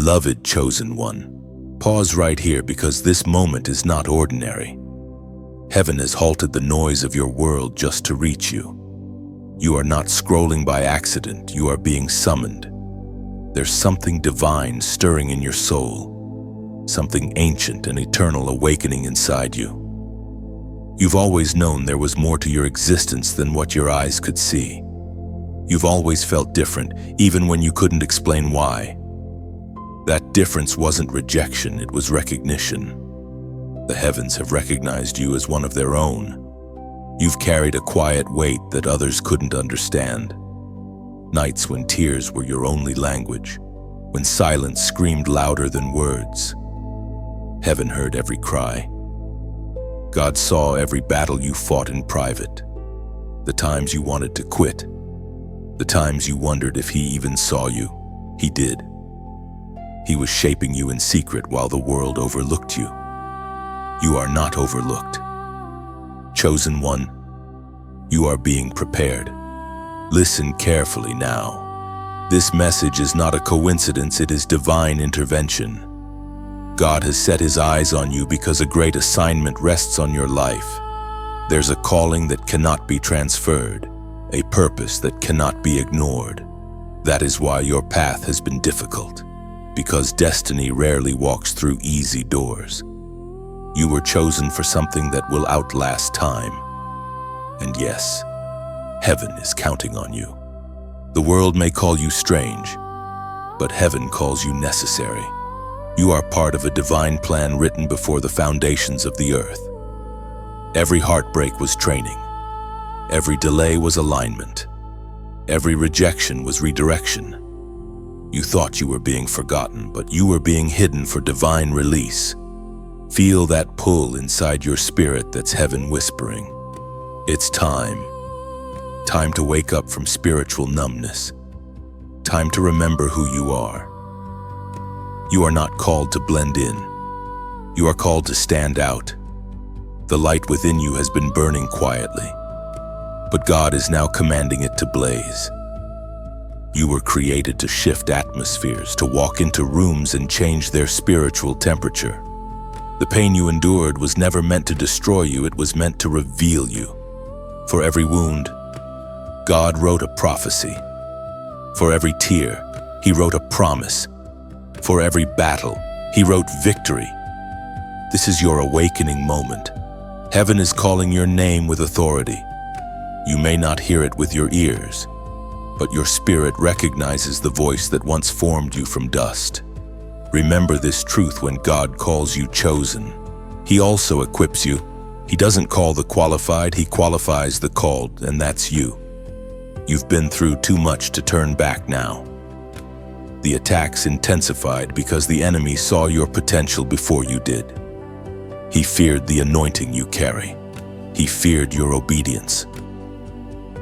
Beloved chosen one, pause right here because this moment is not ordinary. Heaven has halted the noise of your world just to reach you. You are not scrolling by accident, you are being summoned. There's something divine stirring in your soul, something ancient and eternal awakening inside you. You've always known there was more to your existence than what your eyes could see. You've always felt different, even when you couldn't explain why. That difference wasn't rejection, it was recognition. The heavens have recognized you as one of their own. You've carried a quiet weight that others couldn't understand. Nights when tears were your only language, when silence screamed louder than words. Heaven heard every cry. God saw every battle you fought in private. The times you wanted to quit. The times you wondered if he even saw you. He did. He was shaping you in secret while the world overlooked you. You are not overlooked. Chosen one, you are being prepared. Listen carefully now. This message is not a coincidence, it is divine intervention. God has set his eyes on you because a great assignment rests on your life. There's a calling that cannot be transferred, a purpose that cannot be ignored. That is why your path has been difficult, because destiny rarely walks through easy doors. You were chosen for something that will outlast time. And yes, heaven is counting on you. The world may call you strange, but heaven calls you necessary. You are part of a divine plan written before the foundations of the earth. Every heartbreak was training. Every delay was alignment. Every rejection was redirection. You thought you were being forgotten, but you were being hidden for divine release. Feel that pull inside your spirit that's heaven whispering. It's time. Time to wake up from spiritual numbness. Time to remember who you are. You are not called to blend in. You are called to stand out. The light within you has been burning quietly, but God is now commanding it to blaze. You were created to shift atmospheres, to walk into rooms and change their spiritual temperature. The pain you endured was never meant to destroy you, it was meant to reveal you. For every wound, God wrote a prophecy. For every tear, he wrote a promise. For every battle, he wrote victory. This is your awakening moment. Heaven is calling your name with authority. You may not hear it with your ears, but your spirit recognizes the voice that once formed you from dust. Remember this truth when God calls you chosen. He also equips you. He doesn't call the qualified, he qualifies the called, and that's you. You've been through too much to turn back now. The attacks intensified because the enemy saw your potential before you did. He feared the anointing you carry. He feared your obedience.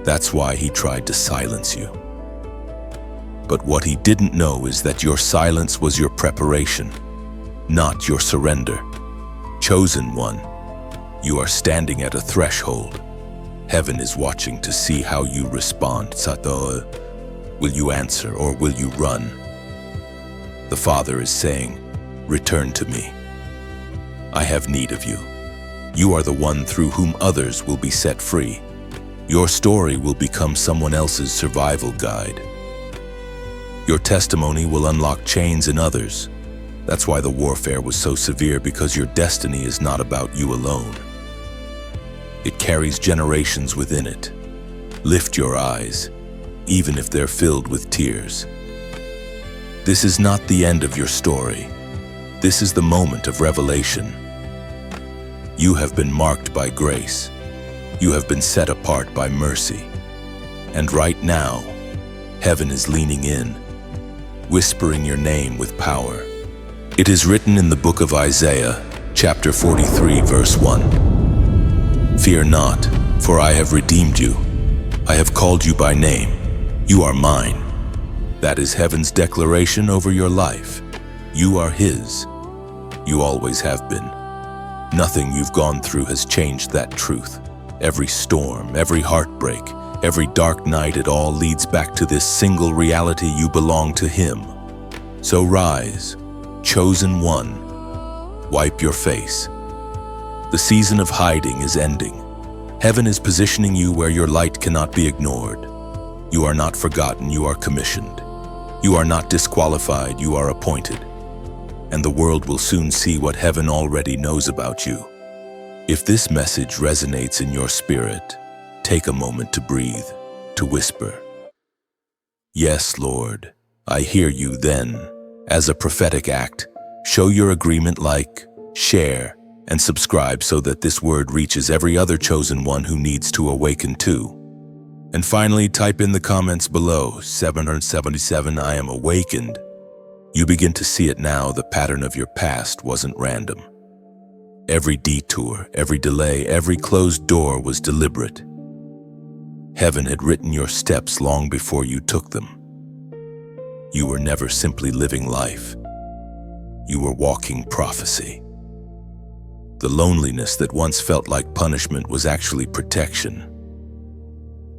That's why he tried to silence you. But what he didn't know is that your silence was your preparation, not your surrender. Chosen one, you are standing at a threshold. Heaven is watching to see how you respond. Sato, will you answer or will you run? The Father is saying, return to me. I have need of you. You are the one through whom others will be set free. Your story will become someone else's survival guide. Your testimony will unlock chains in others. That's why the warfare was so severe, because your destiny is not about you alone. It carries generations within it. Lift your eyes, even if they're filled with tears. This is not the end of your story. This is the moment of revelation. You have been marked by grace. You have been set apart by mercy. And right now, heaven is leaning in, whispering your name with power. It is written in the book of Isaiah, chapter 43, verse 1. Fear not, for I have redeemed you. I have called you by name. You are mine. That is heaven's declaration over your life. You are his. You always have been. Nothing you've gone through has changed that truth. Every storm, every heartbreak, every dark night, it all leads back to this single reality: you belong to him. So rise, chosen one, wipe your face. The season of hiding is ending. Heaven is positioning you where your light cannot be ignored. You are not forgotten, you are commissioned. You are not disqualified, you are appointed. And the world will soon see what heaven already knows about you. If this message resonates in your spirit, take a moment to breathe, to whisper, "Yes, Lord, I hear you." Then, as a prophetic act, show your agreement, like, share, and subscribe so that this word reaches every other chosen one who needs to awaken too. And finally, type in the comments below, 777, I am awakened. You begin to see it now. The pattern of your past wasn't random. Every detour, every delay, every closed door was deliberate. Heaven had written your steps long before you took them. You were never simply living life. You were walking prophecy. The loneliness that once felt like punishment was actually protection.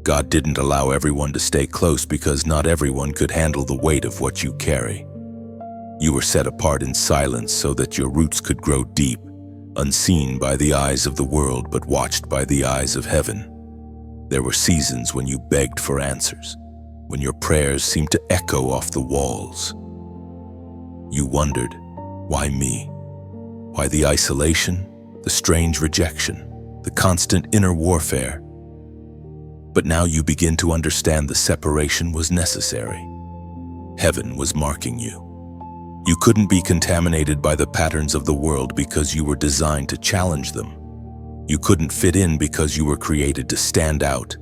God didn't allow everyone to stay close because not everyone could handle the weight of what you carry. You were set apart in silence so that your roots could grow deep, unseen by the eyes of the world but watched by the eyes of heaven. There were seasons when you begged for answers, when your prayers seemed to echo off the walls. You wondered, why me? Why the isolation, the strange rejection, the constant inner warfare? But now you begin to understand the separation was necessary. Heaven was marking you. You couldn't be contaminated by the patterns of the world because you were designed to challenge them. You couldn't fit in because you were created to stand out.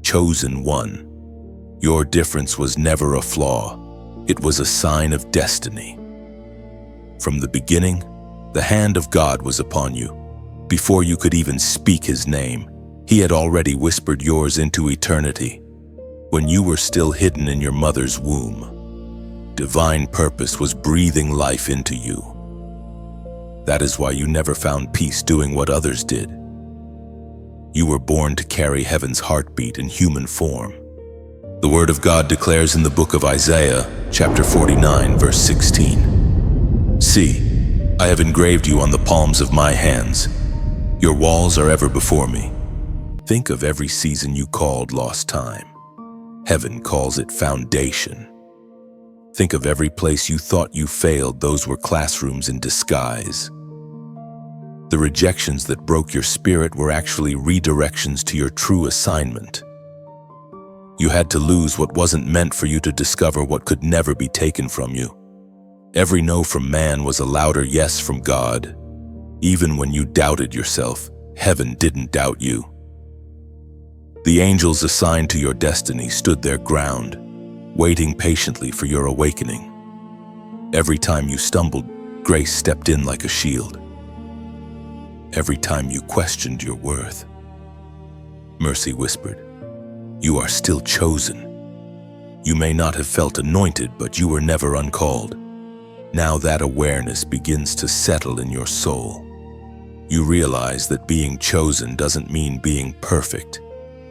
Chosen one. Your difference was never a flaw. It was a sign of destiny. From the beginning, the hand of God was upon you. Before you could even speak His name, He had already whispered yours into eternity. When you were still hidden in your mother's womb, divine purpose was breathing life into you. That is why you never found peace doing what others did. You were born to carry heaven's heartbeat in human form. The Word of God declares in the book of Isaiah, chapter 49, verse 16, "See, I have engraved you on the palms of my hands. Your walls are ever before me." Think of every season you called lost time. Heaven calls it foundation. Think of every place you thought you failed. Those were classrooms in disguise. The rejections that broke your spirit were actually redirections to your true assignment. You had to lose what wasn't meant for you to discover what could never be taken from you. Every no from man was a louder yes from God. Even when you doubted yourself, heaven didn't doubt you. The angels assigned to your destiny stood their ground, waiting patiently for your awakening. Every time you stumbled, grace stepped in like a shield. Every time you questioned your worth, mercy whispered, "You are still chosen." You may not have felt anointed, but you were never uncalled. Now that awareness begins to settle in your soul. You realize that being chosen doesn't mean being perfect.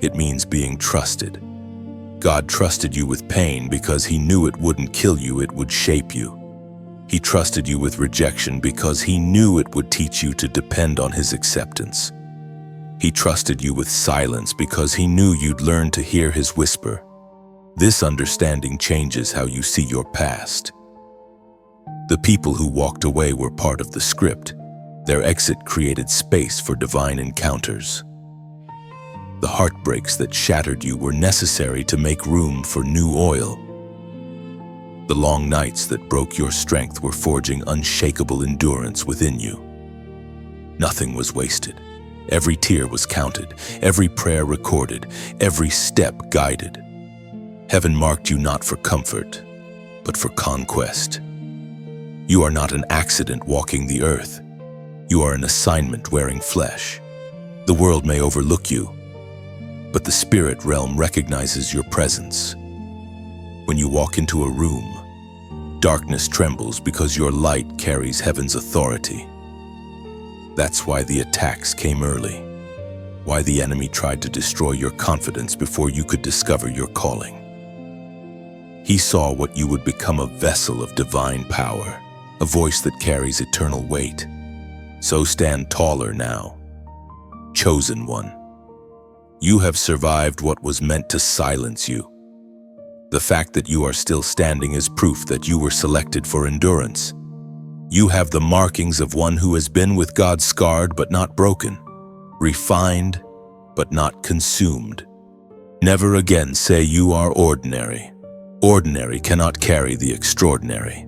It means being trusted. God trusted you with pain because He knew it wouldn't kill you, it would shape you. He trusted you with rejection because He knew it would teach you to depend on His acceptance. He trusted you with silence because He knew you'd learn to hear His whisper. This understanding changes how you see your past. The people who walked away were part of the script. Their exit created space for divine encounters. The heartbreaks that shattered you were necessary to make room for new oil. The long nights that broke your strength were forging unshakable endurance within you. Nothing was wasted. Every tear was counted, every prayer recorded, every step guided. Heaven marked you not for comfort, but for conquest. You are not an accident walking the earth. You are an assignment wearing flesh. The world may overlook you, but the spirit realm recognizes your presence. When you walk into a room, darkness trembles because your light carries heaven's authority. That's why the attacks came early, why the enemy tried to destroy your confidence before you could discover your calling. He saw what you would become, a vessel of divine power, a voice that carries eternal weight. So stand taller now, chosen one. You have survived what was meant to silence you. The fact that you are still standing is proof that you were selected for endurance. You have the markings of one who has been with God, scarred but not broken, refined but not consumed. Never again say you are ordinary. Ordinary cannot carry the extraordinary.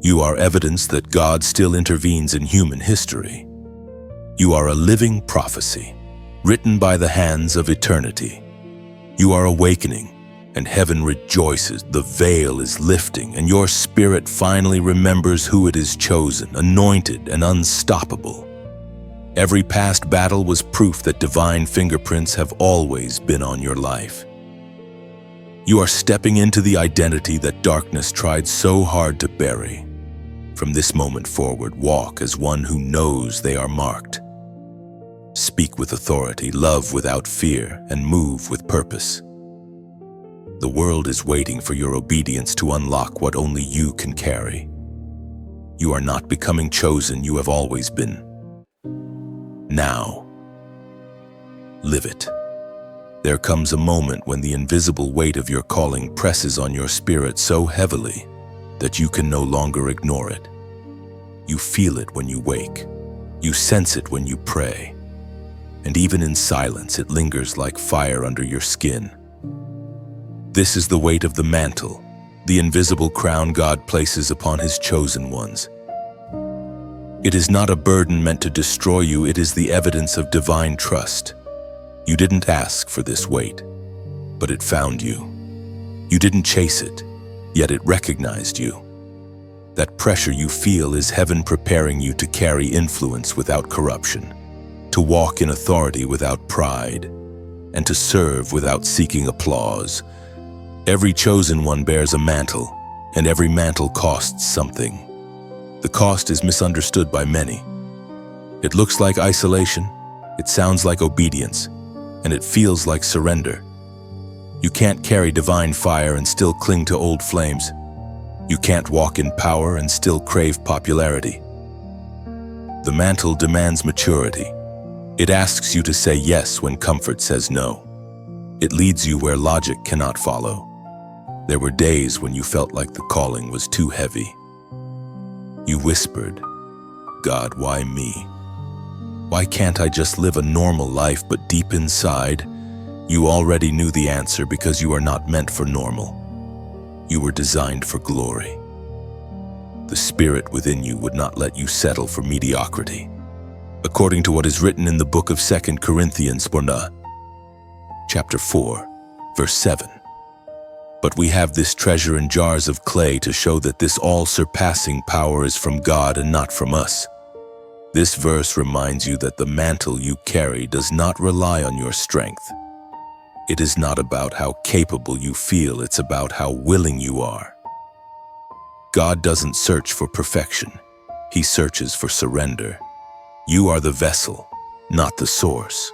You are evidence that God still intervenes in human history. You are a living prophecy, written by the hands of eternity. You are awakening, and heaven rejoices. The veil is lifting, and your spirit finally remembers who it is chosen, anointed and unstoppable. Every past battle was proof that divine fingerprints have always been on your life. You are stepping into the identity that darkness tried so hard to bury. From this moment forward, walk as one who knows they are marked. Speak with authority, love without fear, and move with purpose. The world is waiting for your obedience to unlock what only you can carry. You are not becoming chosen, you have always been. Now, live it. There comes a moment when the invisible weight of your calling presses on your spirit so heavily that you can no longer ignore it. You feel it when you wake. You sense it when you pray. And even in silence, it lingers like fire under your skin. This is the weight of the mantle, the invisible crown God places upon His chosen ones. It is not a burden meant to destroy you, it is the evidence of divine trust. You didn't ask for this weight, but it found you. You didn't chase it, yet it recognized you. That pressure you feel is heaven preparing you to carry influence without corruption, to walk in authority without pride, and to serve without seeking applause. Every chosen one bears a mantle, and every mantle costs something. The cost is misunderstood by many. It looks like isolation, it sounds like obedience, and it feels like surrender. You can't carry divine fire and still cling to old flames. You can't walk in power and still crave popularity. The mantle demands maturity. It asks you to say yes when comfort says no. It leads you where logic cannot follow. There were days when you felt like the calling was too heavy. You whispered, "God, why me? Why can't I just live a normal life?" But deep inside, you already knew the answer, because you are not meant for normal. You were designed for glory. The spirit within you would not let you settle for mediocrity. According to what is written in the book of 2 Corinthians, chapter 4, verse 7. But we have this treasure in jars of clay to show that this all-surpassing power is from God and not from us. This verse reminds you that the mantle you carry does not rely on your strength. It is not about how capable you feel, it's about how willing you are. God doesn't search for perfection. He searches for surrender. You are the vessel, not the source.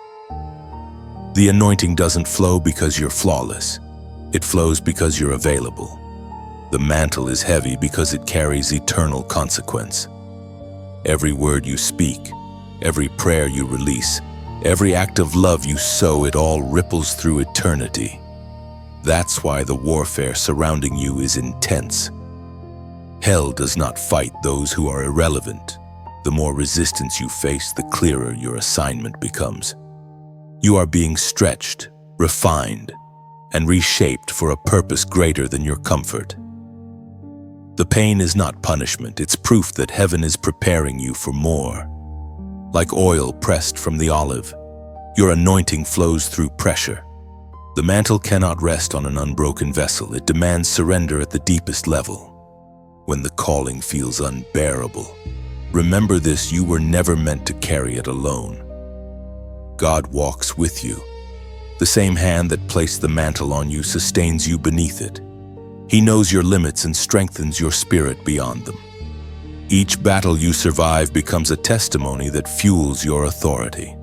The anointing doesn't flow because you're flawless. It flows because you're available. The mantle is heavy because it carries eternal consequence. Every word you speak, every prayer you release, every act of love you sow, it all ripples through eternity. That's why the warfare surrounding you is intense. Hell does not fight those who are irrelevant. The more resistance you face, the clearer your assignment becomes. You are being stretched, refined, and reshaped for a purpose greater than your comfort. The pain is not punishment, it's proof that heaven is preparing you for more. Like oil pressed from the olive, your anointing flows through pressure. The mantle cannot rest on an unbroken vessel, it demands surrender at the deepest level. When the calling feels unbearable, remember this: you were never meant to carry it alone. God walks with you. The same hand that placed the mantle on you sustains you beneath it. He knows your limits and strengthens your spirit beyond them. Each battle you survive becomes a testimony that fuels your authority.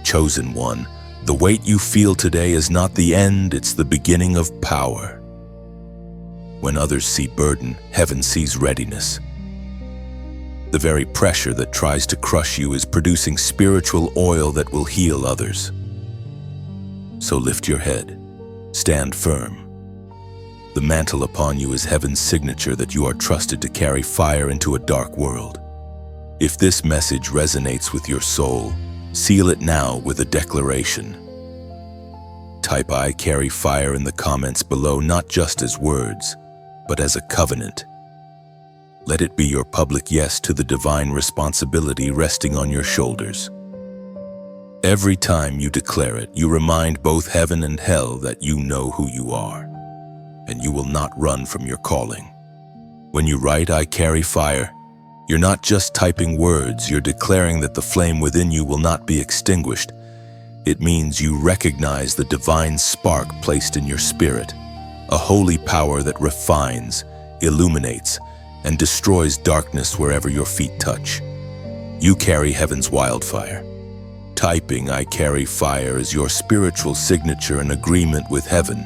Chosen one, the weight you feel today is not the end, it's the beginning of power. When others see burden, heaven sees readiness. The very pressure that tries to crush you is producing spiritual oil that will heal others. So lift your head, stand firm. The mantle upon you is heaven's signature that you are trusted to carry fire into a dark world. If this message resonates with your soul, seal it now with a declaration. Type "I carry fire" in the comments below, not just as words, but as a covenant. Let it be your public yes to the divine responsibility resting on your shoulders. Every time you declare it, you remind both heaven and hell that you know who you are, and you will not run from your calling. When you write "I carry fire," you're not just typing words, you're declaring that the flame within you will not be extinguished. It means you recognize the divine spark placed in your spirit, a holy power that refines, illuminates, and destroys darkness wherever your feet touch. You carry heaven's wildfire. Typing "I carry fire" is your spiritual signature and agreement with heaven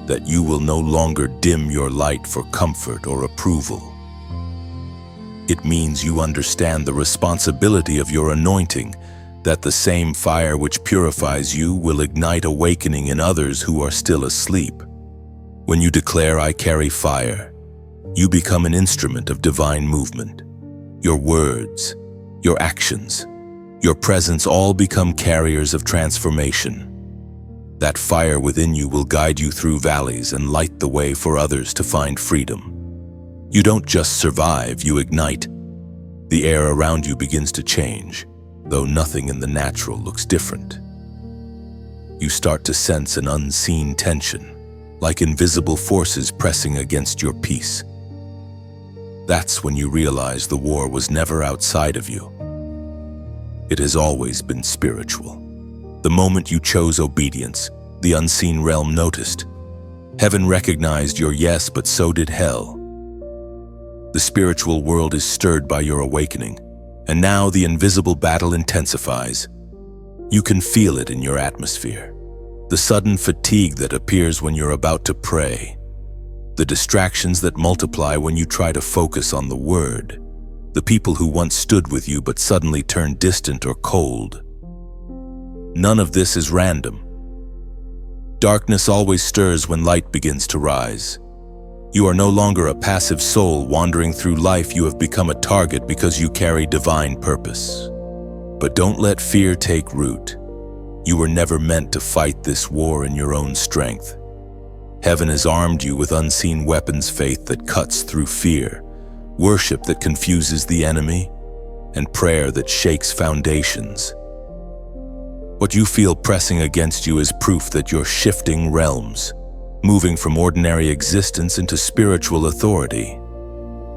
that you will no longer dim your light for comfort or approval. It means you understand the responsibility of your anointing, that the same fire which purifies you will ignite awakening in others who are still asleep. When you declare "I carry fire," you become an instrument of divine movement. Your words, your actions, your presence all become carriers of transformation. That fire within you will guide you through valleys and light the way for others to find freedom. You don't just survive, you ignite. The air around you begins to change, though nothing in the natural looks different. You start to sense an unseen tension, like invisible forces pressing against your peace. That's when you realize the war was never outside of you. It has always been spiritual. The moment you chose obedience, the unseen realm noticed. Heaven recognized your yes, but so did hell. The spiritual world is stirred by your awakening, and now the invisible battle intensifies. You can feel it in your atmosphere. The sudden fatigue that appears when you're about to pray. The distractions that multiply when you try to focus on the word. The people who once stood with you but suddenly turn distant or cold. None of this is random. Darkness always stirs when light begins to rise. You are no longer a passive soul wandering through life. You have become a target because you carry divine purpose. But don't let fear take root. You were never meant to fight this war in your own strength. Heaven has armed you with unseen weapons, faith that cuts through fear, worship that confuses the enemy, and prayer that shakes foundations. What you feel pressing against you is proof that you're shifting realms, moving from ordinary existence into spiritual authority.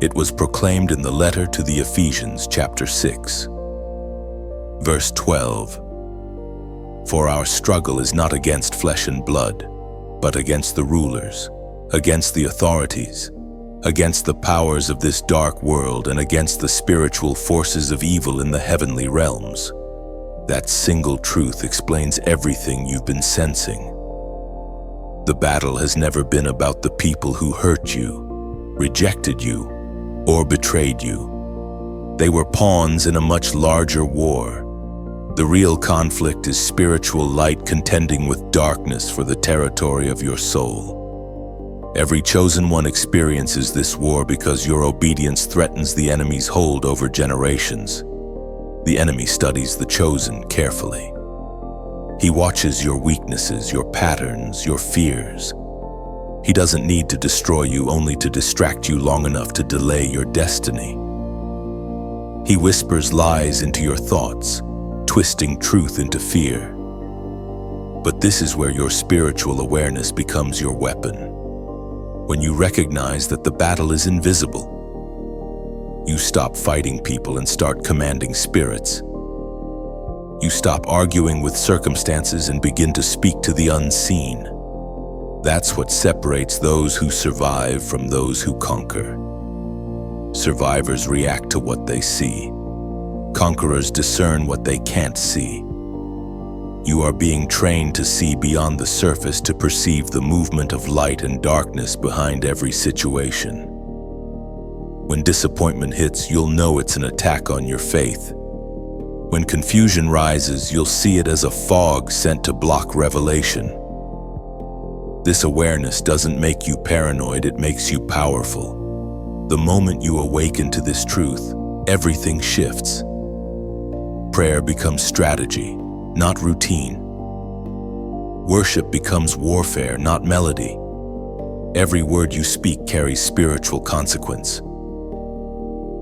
It was proclaimed in the letter to the Ephesians, chapter 6, verse 12. For our struggle is not against flesh and blood, but against the rulers, against the authorities, against the powers of this dark world, and against the spiritual forces of evil in the heavenly realms. That single truth explains everything you've been sensing. The battle has never been about the people who hurt you, rejected you, or betrayed you. They were pawns in a much larger war. The real conflict is spiritual light contending with darkness for the territory of your soul. Every chosen one experiences this war because your obedience threatens the enemy's hold over generations. The enemy studies the chosen carefully. He watches your weaknesses, your patterns, your fears. He doesn't need to destroy you, only to distract you long enough to delay your destiny. He whispers lies into your thoughts, twisting truth into fear. But this is where your spiritual awareness becomes your weapon. When you recognize that the battle is invisible, you stop fighting people and start commanding spirits. You stop arguing with circumstances and begin to speak to the unseen. That's what separates those who survive from those who conquer. Survivors react to what they see. Conquerors discern what they can't see. You are being trained to see beyond the surface, to perceive the movement of light and darkness behind every situation. When disappointment hits, you'll know it's an attack on your faith. When confusion rises, you'll see it as a fog sent to block revelation. This awareness doesn't make you paranoid, it makes you powerful. The moment you awaken to this truth, everything shifts. Prayer becomes strategy, not routine. Worship becomes warfare, not melody. Every word you speak carries spiritual consequence.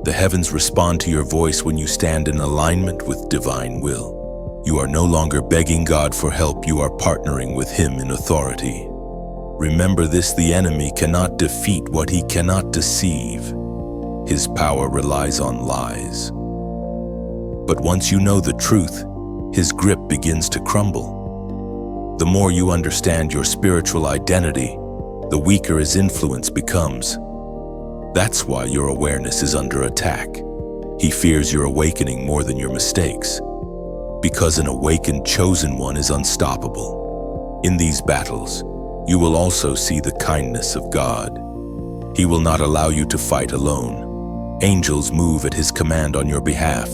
The heavens respond to your voice when you stand in alignment with divine will. You are no longer begging God for help, you are partnering with Him in authority. Remember this: the enemy cannot defeat what he cannot deceive. His power relies on lies. But once you know the truth, his grip begins to crumble. The more you understand your spiritual identity, the weaker his influence becomes. That's why your awareness is under attack. He fears your awakening more than your mistakes, because an awakened chosen one is unstoppable. In these battles, you will also see the kindness of God. He will not allow you to fight alone. Angels move at His command on your behalf.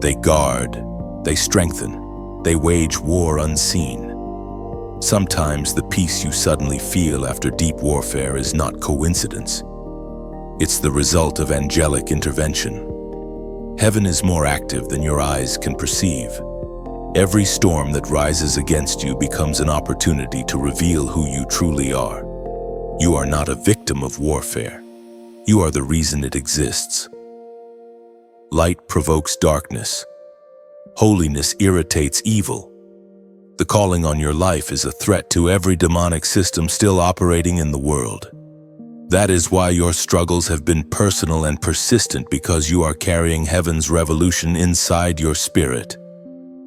They guard, they strengthen, they wage war unseen. Sometimes the peace you suddenly feel after deep warfare is not coincidence. It's the result of angelic intervention. Heaven is more active than your eyes can perceive. Every storm that rises against you becomes an opportunity to reveal who you truly are. You are not a victim of warfare. You are the reason it exists. Light provokes darkness. Holiness irritates evil. The calling on your life is a threat to every demonic system still operating in the world. That is why your struggles have been personal and persistent, because you are carrying heaven's revolution inside your spirit.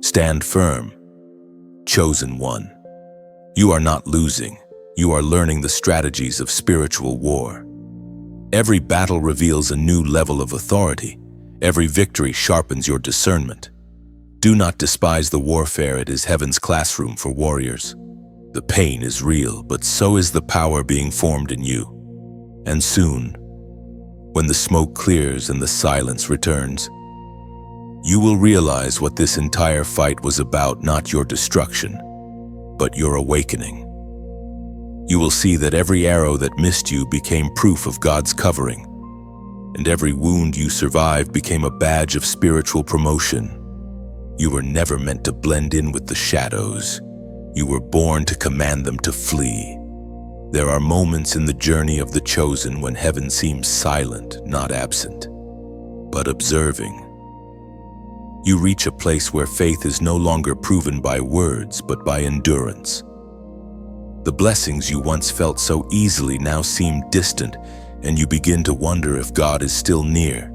Stand firm, chosen one. You are not losing. You are learning the strategies of spiritual war. Every battle reveals a new level of authority. Every victory sharpens your discernment. Do not despise the warfare. It is heaven's classroom for warriors. The pain is real, but so is the power being formed in you. And soon, when the smoke clears and the silence returns, you will realize what this entire fight was about: not your destruction, but your awakening. You will see that every arrow that missed you became proof of God's covering, and every wound you survived became a badge of spiritual promotion. You were never meant to blend in with the shadows. You were born to command them to flee. There are moments in the journey of the chosen when heaven seems silent, not absent, but observing. You reach a place where faith is no longer proven by words, but by endurance. The blessings you once felt so easily now seem distant, and you begin to wonder if God is still near.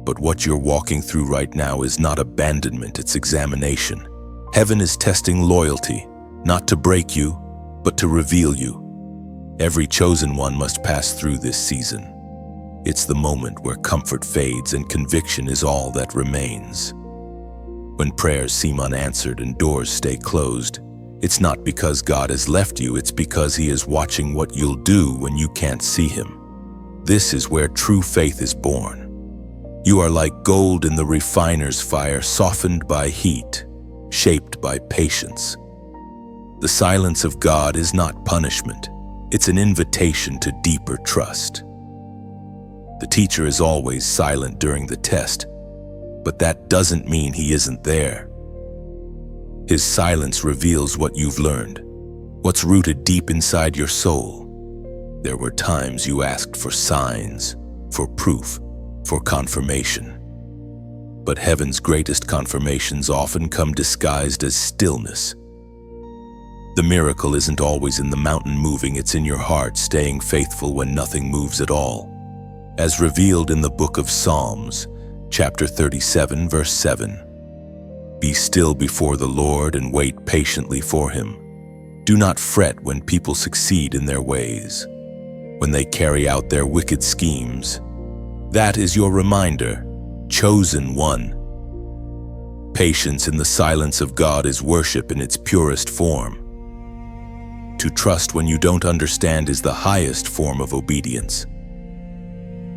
But what you're walking through right now is not abandonment, it's examination. Heaven is testing loyalty, not to break you, but to reveal you. Every chosen one must pass through this season. It's the moment where comfort fades and conviction is all that remains. When prayers seem unanswered and doors stay closed, it's not because God has left you, it's because He is watching what you'll do when you can't see Him. This is where true faith is born. You are like gold in the refiner's fire, softened by heat, shaped by patience. The silence of God is not punishment. It's an invitation to deeper trust. The teacher is always silent during the test, but that doesn't mean he isn't there. His silence reveals what you've learned, what's rooted deep inside your soul. There were times you asked for signs, for proof, for confirmation. But heaven's greatest confirmations often come disguised as stillness. The miracle isn't always in the mountain moving, it's in your heart staying faithful when nothing moves at all. As revealed in the book of Psalms, chapter 37, verse 7. Be still before the Lord and wait patiently for Him. Do not fret when people succeed in their ways, when they carry out their wicked schemes. That is your reminder, chosen one. Patience in the silence of God is worship in its purest form. To trust when you don't understand is the highest form of obedience.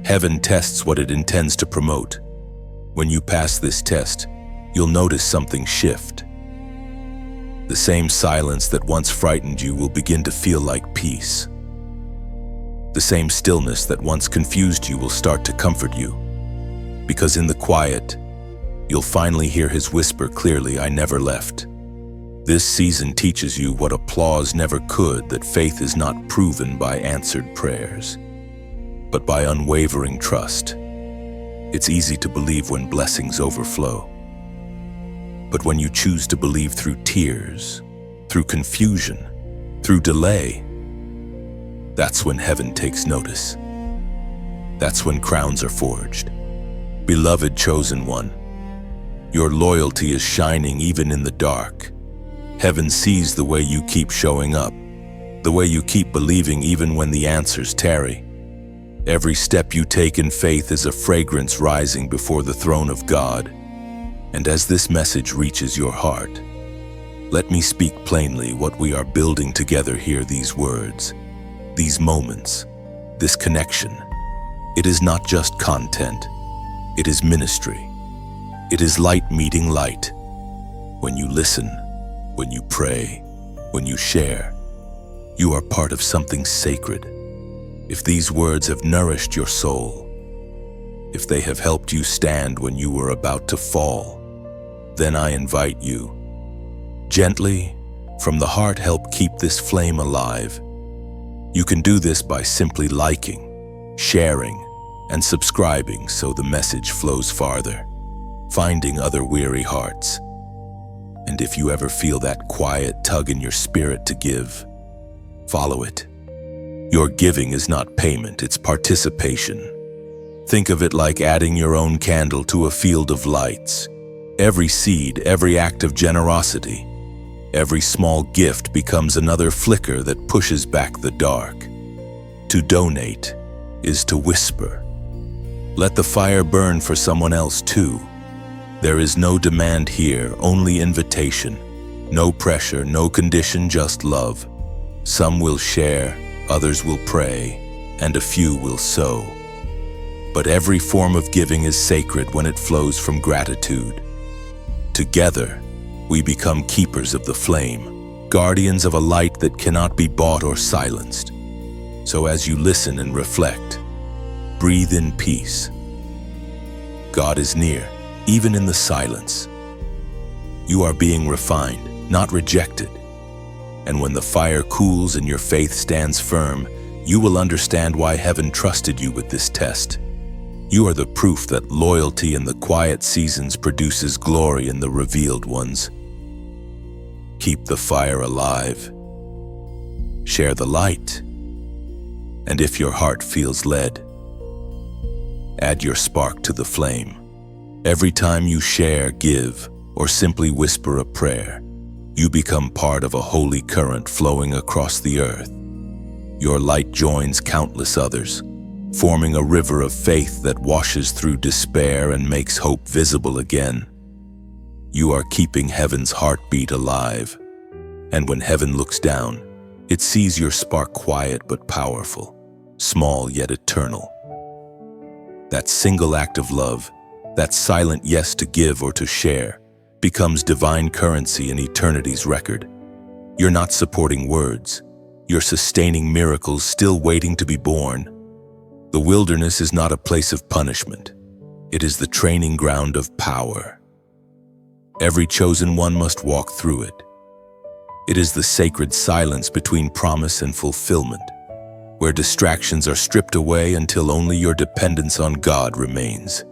Heaven tests what it intends to promote. When you pass this test, you'll notice something shift. The same silence that once frightened you will begin to feel like peace. The same stillness that once confused you will start to comfort you. Because in the quiet, you'll finally hear his whisper clearly, "I never left." This season teaches you what applause never could, that faith is not proven by answered prayers, but by unwavering trust. It's easy to believe when blessings overflow. But when you choose to believe through tears, through confusion, through delay, that's when heaven takes notice. That's when crowns are forged. Beloved chosen one, your loyalty is shining even in the dark. Heaven sees the way you keep showing up, the way you keep believing even when the answers tarry. Every step you take in faith is a fragrance rising before the throne of God. And as this message reaches your heart, let me speak plainly what we are building together here, these words, these moments, this connection. It is not just content, it is ministry. It is light meeting light. When you listen, when you pray, when you share, you are part of something sacred. If these words have nourished your soul, if they have helped you stand when you were about to fall, then I invite you, gently, from the heart, help keep this flame alive. You can do this by simply liking, sharing, and subscribing so the message flows farther, finding other weary hearts. And if you ever feel that quiet tug in your spirit to give, follow it. Your giving is not payment, it's participation. Think of it like adding your own candle to a field of lights. Every seed, every act of generosity, every small gift becomes another flicker that pushes back the dark. To donate is to whisper. Let the fire burn for someone else too. There is no demand here, only invitation. No pressure, no condition, just love. Some will share, others will pray, and a few will sow. But every form of giving is sacred when it flows from gratitude. Together, we become keepers of the flame, guardians of a light that cannot be bought or silenced. So as you listen and reflect, breathe in peace. God is near, even in the silence. You are being refined, not rejected. And when the fire cools and your faith stands firm, you will understand why heaven trusted you with this test. You are the proof that loyalty in the quiet seasons produces glory in the revealed ones. Keep the fire alive. Share the light. And if your heart feels led, add your spark to the flame. Every time you share, give, or simply whisper a prayer, you become part of a holy current flowing across the earth. Your light joins countless others, forming a river of faith that washes through despair and makes hope visible again. You are keeping heaven's heartbeat alive. And when heaven looks down, it sees your spark, quiet but powerful, small yet eternal. That single act of love, that silent yes to give or to share, becomes divine currency in eternity's record. You're not supporting words, you're sustaining miracles still waiting to be born. The wilderness is not a place of punishment. It is the training ground of power. Every chosen one must walk through it. It is the sacred silence between promise and fulfillment, where distractions are stripped away until only your dependence on God remains.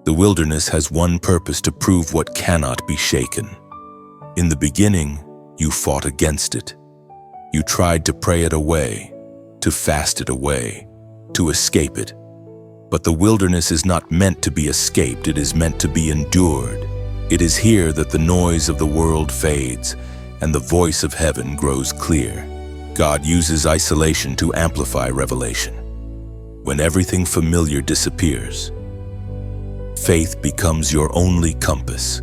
The wilderness has one purpose: to prove what cannot be shaken. In the beginning, you fought against it. You tried to pray it away, to fast it away, to escape it. But the wilderness is not meant to be escaped, it is meant to be endured. It is here that the noise of the world fades and the voice of heaven grows clear. God uses isolation to amplify revelation. When everything familiar disappears, faith becomes your only compass.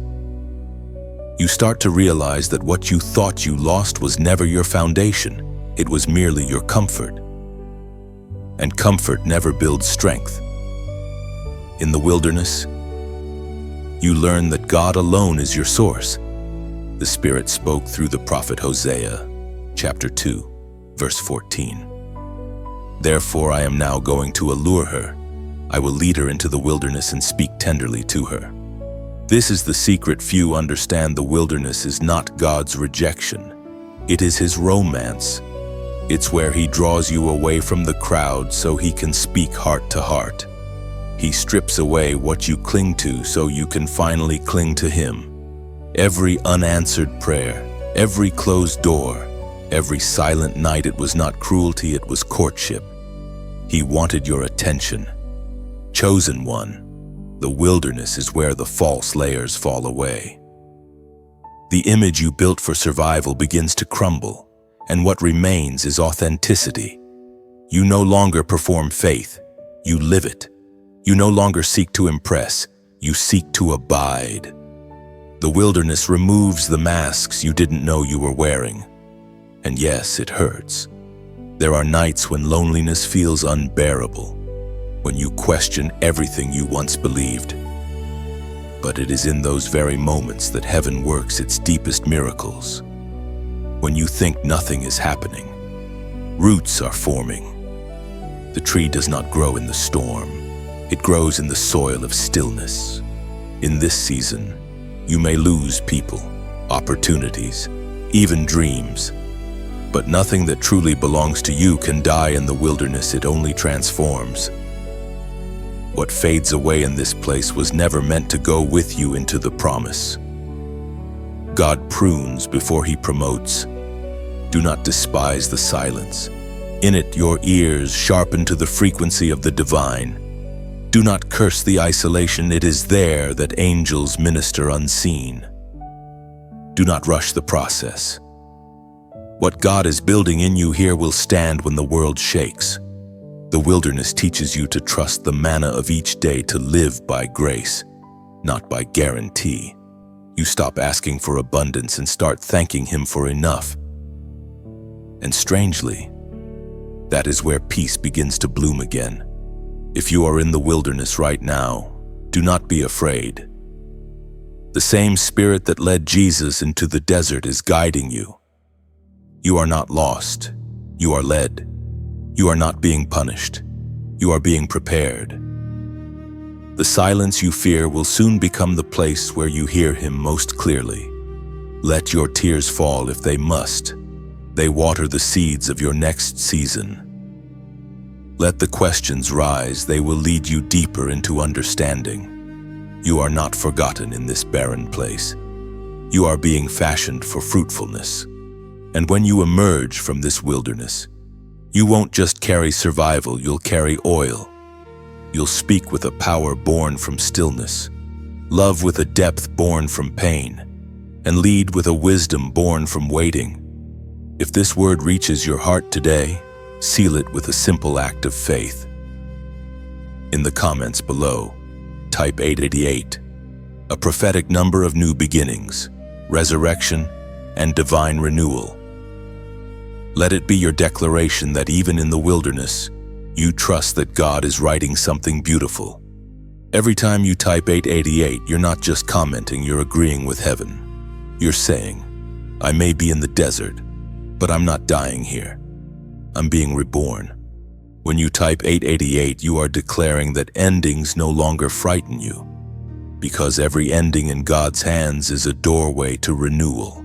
You start to realize that what you thought you lost was never your foundation. It was merely your comfort. And comfort never builds strength. In the wilderness, you learn that God alone is your source. The Spirit spoke through the prophet Hosea, chapter 2, verse 14. Therefore I am now going to allure her. I will lead her into the wilderness and speak tenderly to her. This is the secret few understand. The wilderness is not God's rejection. It is His romance. It's where He draws you away from the crowd so He can speak heart to heart. He strips away what you cling to so you can finally cling to Him. Every unanswered prayer, every closed door, every silent night, it was not cruelty, it was courtship. He wanted your attention. Chosen one, the wilderness is where the false layers fall away. The image you built for survival begins to crumble, and what remains is authenticity. You no longer perform faith, you live it. You no longer seek to impress, you seek to abide. The wilderness removes the masks you didn't know you were wearing. And yes, it hurts. There are nights when loneliness feels unbearable, when you question everything you once believed. But it is in those very moments that heaven works its deepest miracles. When you think nothing is happening, roots are forming. The tree does not grow in the storm. It grows in the soil of stillness. In this season, you may lose people, opportunities, even dreams. But nothing that truly belongs to you can die in the wilderness. It only transforms. What fades away in this place was never meant to go with you into the promise. God prunes before He promotes. Do not despise the silence. In it, your ears sharpen to the frequency of the divine. Do not curse the isolation. It is there that angels minister unseen. Do not rush the process. What God is building in you here will stand when the world shakes. The wilderness teaches you to trust the manna of each day, to live by grace, not by guarantee. You stop asking for abundance and start thanking Him for enough. And strangely, that is where peace begins to bloom again. If you are in the wilderness right now, do not be afraid. The same Spirit that led Jesus into the desert is guiding you. You are not lost. You are led. You are not being punished. You are being prepared. The silence you fear will soon become the place where you hear Him most clearly. Let your tears fall if they must. They water the seeds of your next season. Let the questions rise. They will lead you deeper into understanding. You are not forgotten in this barren place. You are being fashioned for fruitfulness. And when you emerge from this wilderness, you won't just carry survival, you'll carry oil. You'll speak with a power born from stillness, love with a depth born from pain, and lead with a wisdom born from waiting. If this word reaches your heart today, seal it with a simple act of faith. In the comments below, type 888, a prophetic number of new beginnings, resurrection, and divine renewal. Let it be your declaration that even in the wilderness, you trust that God is writing something beautiful. Every time you type 888, you're not just commenting, you're agreeing with heaven. You're saying, I may be in the desert, but I'm not dying here. I'm being reborn. When you type 888, you are declaring that endings no longer frighten you, because every ending in God's hands is a doorway to renewal.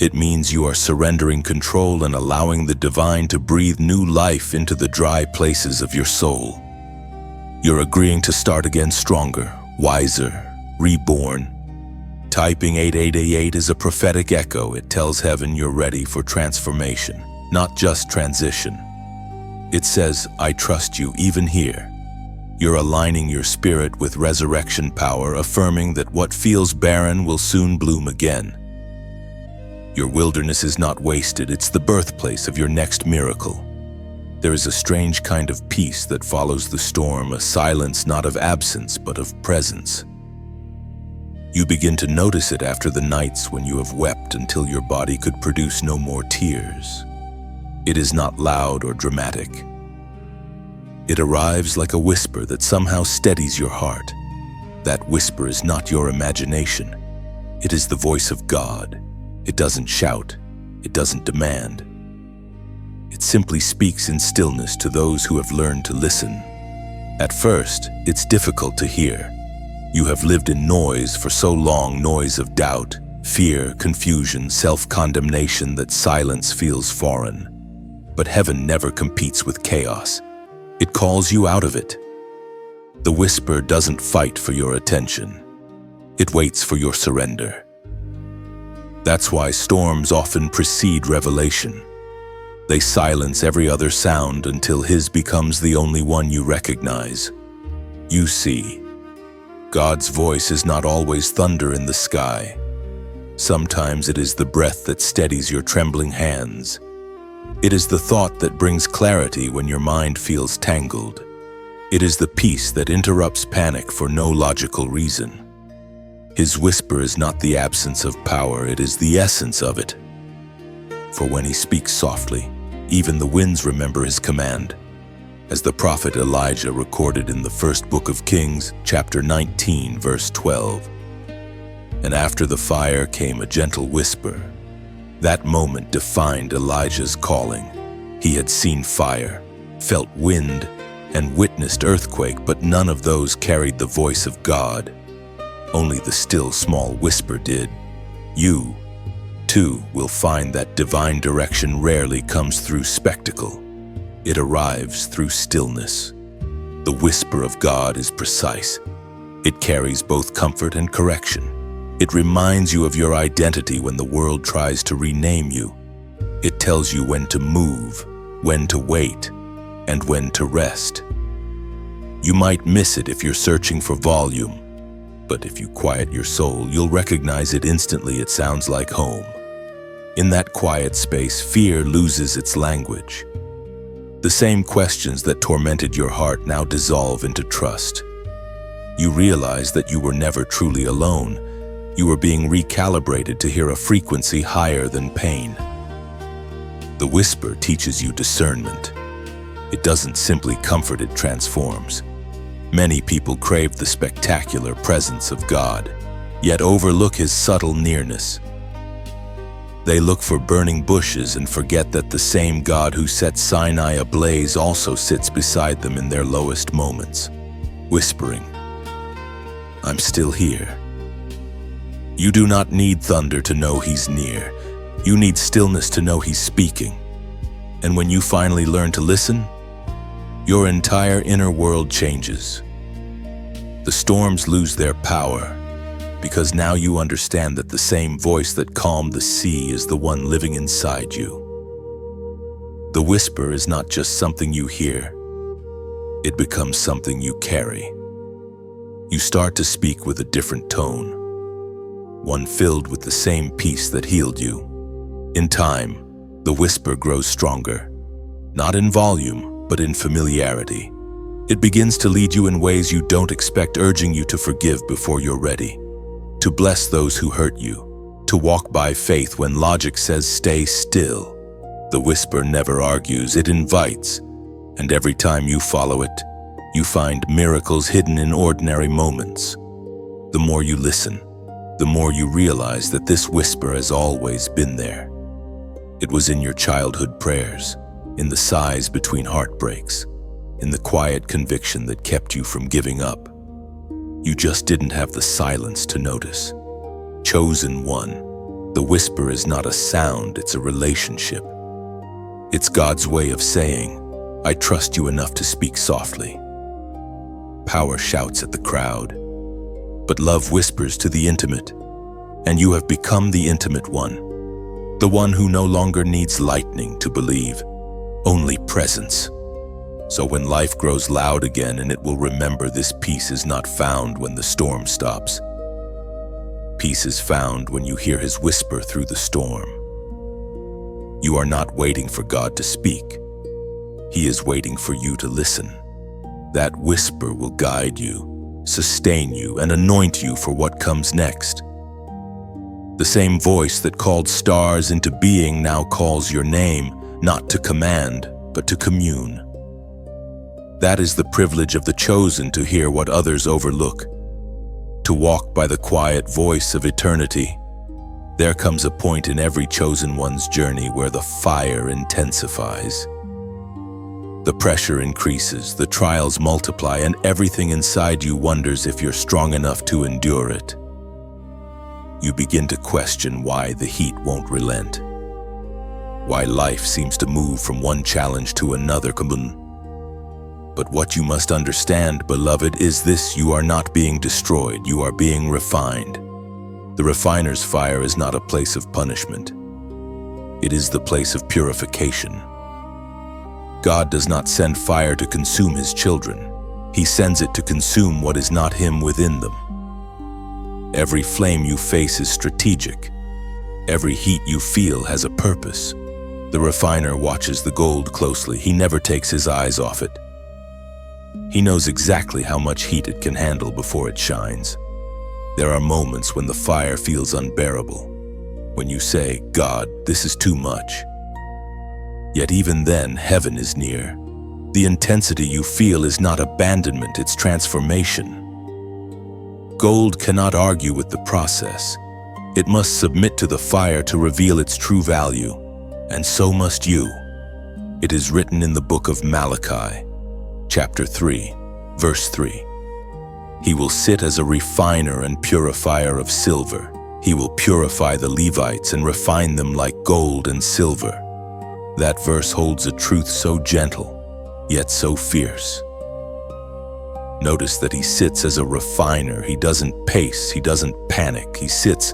It means you are surrendering control and allowing the divine to breathe new life into the dry places of your soul. You're agreeing to start again stronger, wiser, reborn. Typing 888 is a prophetic echo. It tells heaven you're ready for transformation, not just transition. It says, I trust you even here. You're aligning your spirit with resurrection power, affirming that what feels barren will soon bloom again. Your wilderness is not wasted, it's the birthplace of your next miracle. There is a strange kind of peace that follows the storm, a silence not of absence but of presence. You begin to notice it after the nights when you have wept until your body could produce no more tears. It is not loud or dramatic. It arrives like a whisper that somehow steadies your heart. That whisper is not your imagination. It is the voice of God. It doesn't shout. It doesn't demand. It simply speaks in stillness to those who have learned to listen. At first, it's difficult to hear. You have lived in noise for so long, noise of doubt, fear, confusion, self-condemnation, that silence feels foreign. But heaven never competes with chaos. It calls you out of it. The whisper doesn't fight for your attention. It waits for your surrender. That's why storms often precede revelation. They silence every other sound until his becomes the only one you recognize. You see, God's voice is not always thunder in the sky. Sometimes it is the breath that steadies your trembling hands. It is the thought that brings clarity when your mind feels tangled. It is the peace that interrupts panic for no logical reason. His whisper is not the absence of power, it is the essence of it. For when he speaks softly, even the winds remember his command. As the prophet Elijah recorded in the first book of Kings, chapter 19, verse 12. And after the fire came a gentle whisper. That moment defined Elijah's calling. He had seen fire, felt wind, and witnessed earthquake, but none of those carried the voice of God. Only the still small whisper did. You, too, will find that divine direction rarely comes through spectacle. It arrives through stillness. The whisper of God is precise. It carries both comfort and correction. It reminds you of your identity when the world tries to rename you. It tells you when to move, when to wait, and when to rest. You might miss it if you're searching for volume, but if you quiet your soul, you'll recognize it instantly. It sounds like home. In that quiet space, fear loses its language. The same questions that tormented your heart now dissolve into trust. You realize that you were never truly alone. You were being recalibrated to hear a frequency higher than pain. The whisper teaches you discernment. It doesn't simply comfort, it transforms. Many people crave the spectacular presence of God, yet overlook his subtle nearness. They look for burning bushes and forget that the same God who set Sinai ablaze also sits beside them in their lowest moments, whispering, "I'm still here." You do not need thunder to know he's near. You need stillness to know he's speaking. And when you finally learn to listen, your entire inner world changes. The storms lose their power, because now you understand that the same voice that calmed the sea is the one living inside you. The whisper is not just something you hear. It becomes something you carry. You start to speak with a different tone, one filled with the same peace that healed you. In time, the whisper grows stronger, not in volume, but in familiarity. It begins to lead you in ways you don't expect, urging you to forgive before you're ready, to bless those who hurt you, to walk by faith when logic says stay still. The whisper never argues, it invites, and every time you follow it, you find miracles hidden in ordinary moments. The more you listen, the more you realize that this whisper has always been there. It was in your childhood prayers, in the sighs between heartbreaks, in the quiet conviction that kept you from giving up. You just didn't have the silence to notice. Chosen one, the whisper is not a sound, it's a relationship. It's God's way of saying, "I trust you enough to speak softly." Power shouts at the crowd, but love whispers to the intimate, and you have become the intimate one, the one who no longer needs lightning to believe, only presence. So when life grows loud again, and it will remember, this peace is not found when the storm stops. Peace is found when you hear his whisper through the storm. You are not waiting for God to speak. He is waiting for you to listen. That whisper will guide you, sustain you, and anoint you for what comes next. The same voice that called stars into being now calls your name, not to command, but to commune. That is the privilege of the chosen, to hear what others overlook, to walk by the quiet voice of eternity. There comes a point in every chosen one's journey where the fire intensifies. The pressure increases, the trials multiply, and everything inside you wonders if you're strong enough to endure it. You begin to question why the heat won't relent, why life seems to move from one challenge to another. But what you must understand, beloved, is this: you are not being destroyed, you are being refined. The refiner's fire is not a place of punishment. It is the place of purification. God does not send fire to consume his children. He sends it to consume what is not him within them. Every flame you face is strategic. Every heat you feel has a purpose. The refiner watches the gold closely. He never takes his eyes off it. He knows exactly how much heat it can handle before it shines. There are moments when the fire feels unbearable, when you say, "God, this is too much." Yet even then, heaven is near. The intensity you feel is not abandonment, it's transformation. Gold cannot argue with the process. It must submit to the fire to reveal its true value, and so must you. It is written in the book of Malachi, chapter 3, verse 3. He will sit as a refiner and purifier of silver. He will purify the Levites and refine them like gold and silver. That verse holds a truth so gentle, yet so fierce. Notice that he sits as a refiner. He doesn't pace, he doesn't panic. He sits,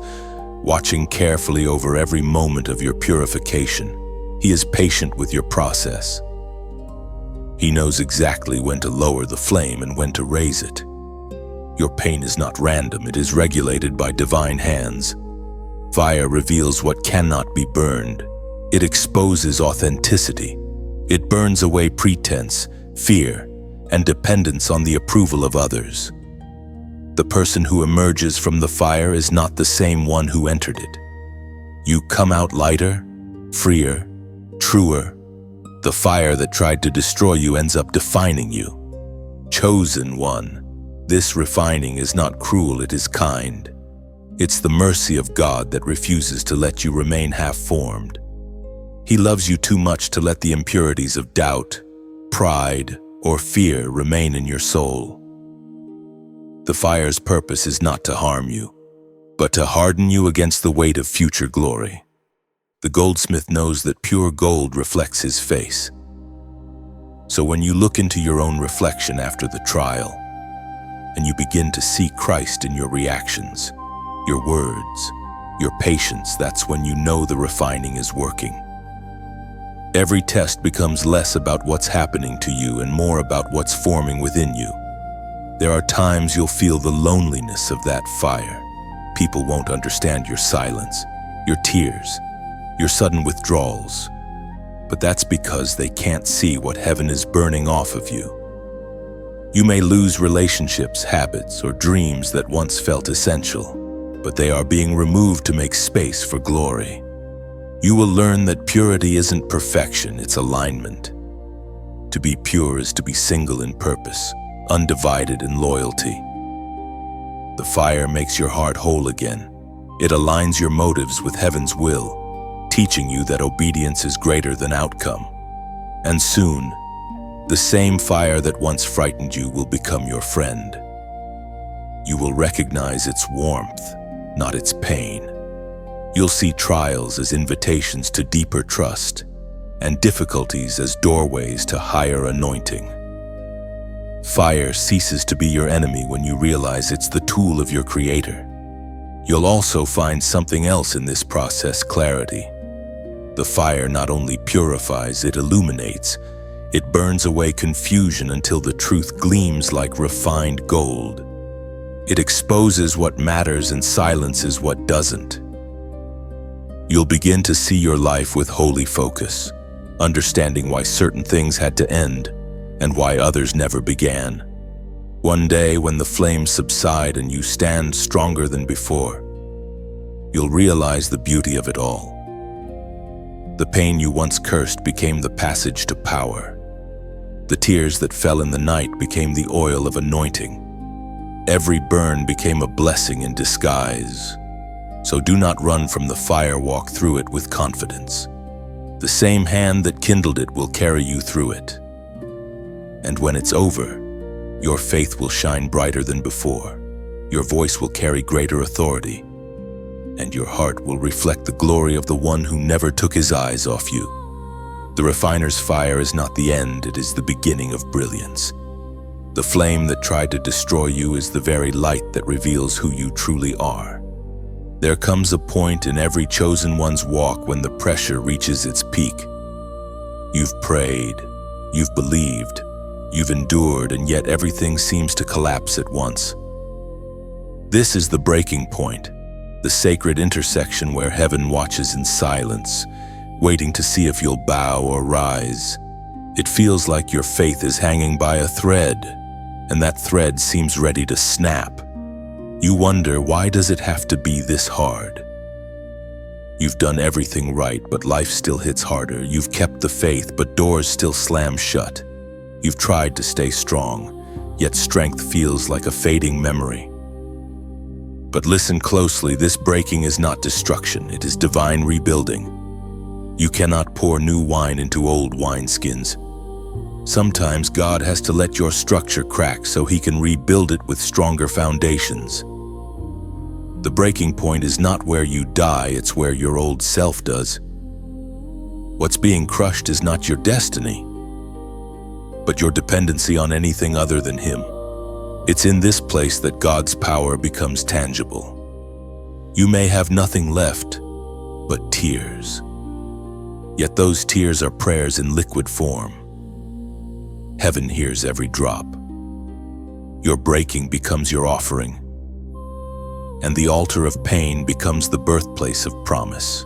watching carefully over every moment of your purification. He is patient with your process. He knows exactly when to lower the flame and when to raise it. Your pain is not random, it is regulated by divine hands. Fire reveals what cannot be burned. It exposes authenticity. It burns away pretense, fear, and dependence on the approval of others. The person who emerges from the fire is not the same one who entered it. You come out lighter, freer, truer. The fire that tried to destroy you ends up defining you. Chosen one, this refining is not cruel, it is kind. It's the mercy of God that refuses to let you remain half-formed. He loves you too much to let the impurities of doubt, pride, or fear remain in your soul. The fire's purpose is not to harm you, but to harden you against the weight of future glory. The goldsmith knows that pure gold reflects his face. So when you look into your own reflection after the trial, and you begin to see Christ in your reactions, your words, your patience, that's when you know the refining is working. Every test becomes less about what's happening to you and more about what's forming within you. There are times you'll feel the loneliness of that fire. People won't understand your silence, your tears, your sudden withdrawals. But that's because they can't see what heaven is burning off of you. You may lose relationships, habits, or dreams that once felt essential, but they are being removed to make space for glory. You will learn that purity isn't perfection, it's alignment. To be pure is to be single in purpose, undivided in loyalty. The fire makes your heart whole again. It aligns your motives with heaven's will, teaching you that obedience is greater than outcome. And soon, the same fire that once frightened you will become your friend. You will recognize its warmth, not its pain. You'll see trials as invitations to deeper trust, and difficulties as doorways to higher anointing. Fire ceases to be your enemy when you realize it's the tool of your Creator. You'll also find something else in this process: clarity. The fire not only purifies, it illuminates. It burns away confusion until the truth gleams like refined gold. It exposes what matters and silences what doesn't. You'll begin to see your life with holy focus, understanding why certain things had to end and why others never began. One day, when the flames subside and you stand stronger than before, you'll realize the beauty of it all. The pain you once cursed became the passage to power. The tears that fell in the night became the oil of anointing. Every burn became a blessing in disguise. So do not run from the fire, walk through it with confidence. The same hand that kindled it will carry you through it. And when it's over, your faith will shine brighter than before. Your voice will carry greater authority, and your heart will reflect the glory of the one who never took his eyes off you. The refiner's fire is not the end, it is the beginning of brilliance. The flame that tried to destroy you is the very light that reveals who you truly are. There comes a point in every chosen one's walk when the pressure reaches its peak. You've prayed, you've believed, you've endured, and yet everything seems to collapse at once. This is the breaking point, the sacred intersection where heaven watches in silence, waiting to see if you'll bow or rise. It feels like your faith is hanging by a thread, and that thread seems ready to snap. You wonder, why does it have to be this hard? You've done everything right, but life still hits harder. You've kept the faith, but doors still slam shut. You've tried to stay strong, yet strength feels like a fading memory. But listen closely, this breaking is not destruction, it is divine rebuilding. You cannot pour new wine into old wineskins. Sometimes God has to let your structure crack so he can rebuild it with stronger foundations. The breaking point is not where you die, it's where your old self does. What's being crushed is not your destiny, but your dependency on anything other than him. It's in this place that God's power becomes tangible. You may have nothing left but tears. Yet those tears are prayers in liquid form. Heaven hears every drop. Your breaking becomes your offering, and the altar of pain becomes the birthplace of promise.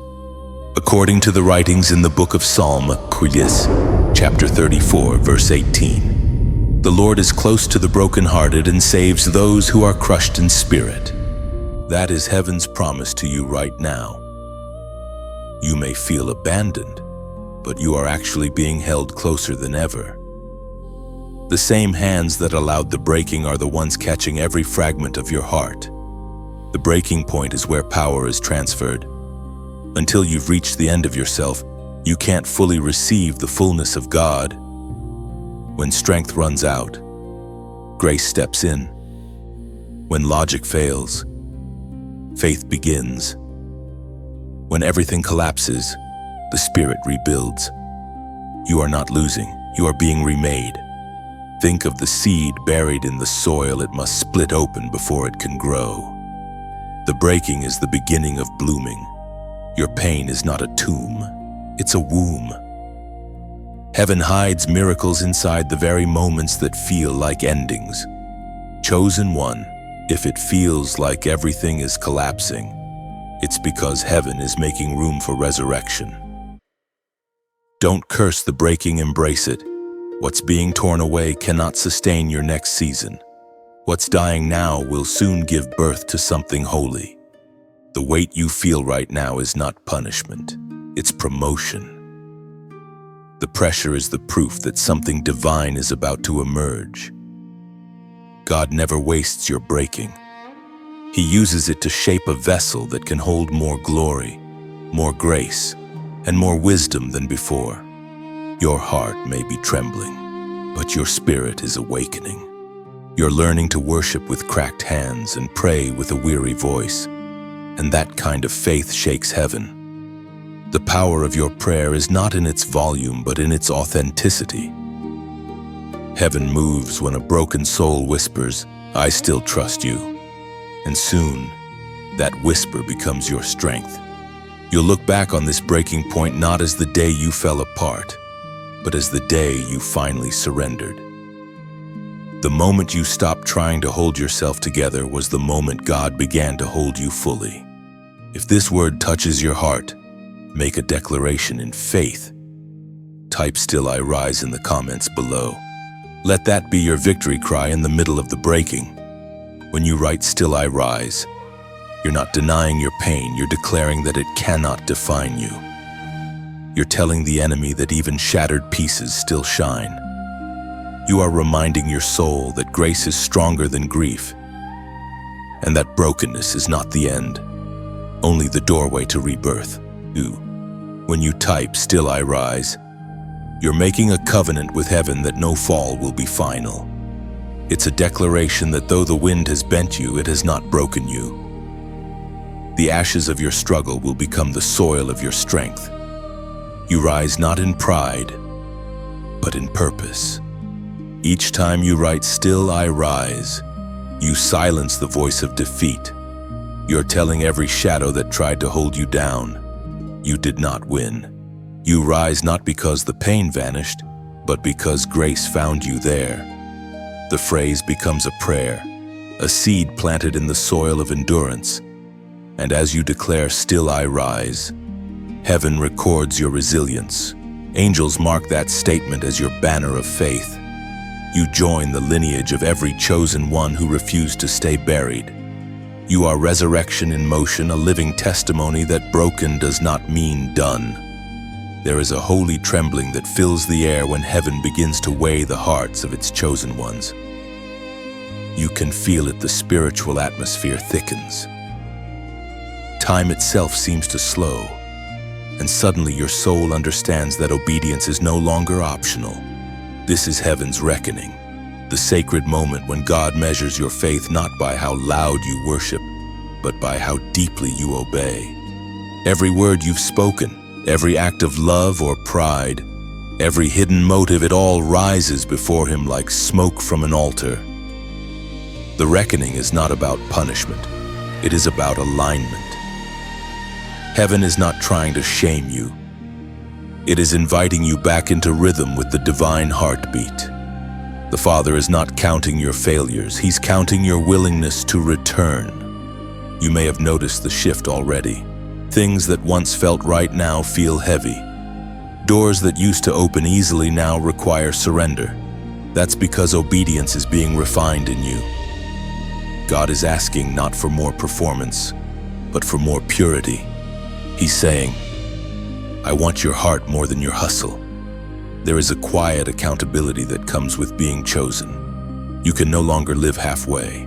According to the writings in the book of Psalm, chapter 34, verse 18, the Lord is close to the brokenhearted and saves those who are crushed in spirit. That is heaven's promise to you right now. You may feel abandoned, but you are actually being held closer than ever. The same hands that allowed the breaking are the ones catching every fragment of your heart. The breaking point is where power is transferred. Until you've reached the end of yourself, you can't fully receive the fullness of God. When strength runs out, grace steps in. When logic fails, faith begins. When everything collapses, the Spirit rebuilds. You are not losing, you are being remade. Think of the seed buried in the soil. It must split open before it can grow. The breaking is the beginning of blooming. Your pain is not a tomb, it's a womb. Heaven hides miracles inside the very moments that feel like endings. Chosen one, if it feels like everything is collapsing, it's because heaven is making room for resurrection. Don't curse the breaking, embrace it. What's being torn away cannot sustain your next season. What's dying now will soon give birth to something holy. The weight you feel right now is not punishment, it's promotion. The pressure is the proof that something divine is about to emerge. God never wastes your breaking. He uses it to shape a vessel that can hold more glory, more grace, and more wisdom than before. Your heart may be trembling, but your spirit is awakening. You're learning to worship with cracked hands and pray with a weary voice, and that kind of faith shakes heaven. The power of your prayer is not in its volume, but in its authenticity. Heaven moves when a broken soul whispers, "I still trust you." And soon, that whisper becomes your strength. You'll look back on this breaking point not as the day you fell apart, but as the day you finally surrendered. The moment you stopped trying to hold yourself together was the moment God began to hold you fully. If this word touches your heart, make a declaration in faith. Type "Still I Rise" in the comments below. Let that be your victory cry in the middle of the breaking. When you write, "Still I rise," you're not denying your pain, you're declaring that it cannot define you. You're telling the enemy that even shattered pieces still shine. You are reminding your soul that grace is stronger than grief, and that brokenness is not the end, only the doorway to rebirth. When you type, "Still I rise," you're making a covenant with heaven that no fall will be final. It's a declaration that though the wind has bent you, it has not broken you. The ashes of your struggle will become the soil of your strength. You rise not in pride, but in purpose. Each time you write, "Still I rise," you silence the voice of defeat. You're telling every shadow that tried to hold you down, you did not win. You rise not because the pain vanished, but because grace found you there. The phrase becomes a prayer, a seed planted in the soil of endurance. And as you declare, "Still I rise," heaven records your resilience. Angels mark that statement as your banner of faith. You join the lineage of every chosen one who refused to stay buried. You are resurrection in motion, a living testimony that broken does not mean done. There is a holy trembling that fills the air when heaven begins to weigh the hearts of its chosen ones. You can feel it, the spiritual atmosphere thickens. Time itself seems to slow, and suddenly your soul understands that obedience is no longer optional. This is heaven's reckoning, the sacred moment when God measures your faith not by how loud you worship, but by how deeply you obey. Every word you've spoken, every act of love or pride, every hidden motive, it all rises before him like smoke from an altar. The reckoning is not about punishment, it is about alignment. Heaven is not trying to shame you. It is inviting you back into rhythm with the divine heartbeat. The Father is not counting your failures, he's counting your willingness to return. You may have noticed the shift already. Things that once felt right now feel heavy. Doors that used to open easily now require surrender. That's because obedience is being refined in you. God is asking not for more performance, but for more purity. He's saying, "I want your heart more than your hustle." There is a quiet accountability that comes with being chosen. You can no longer live halfway.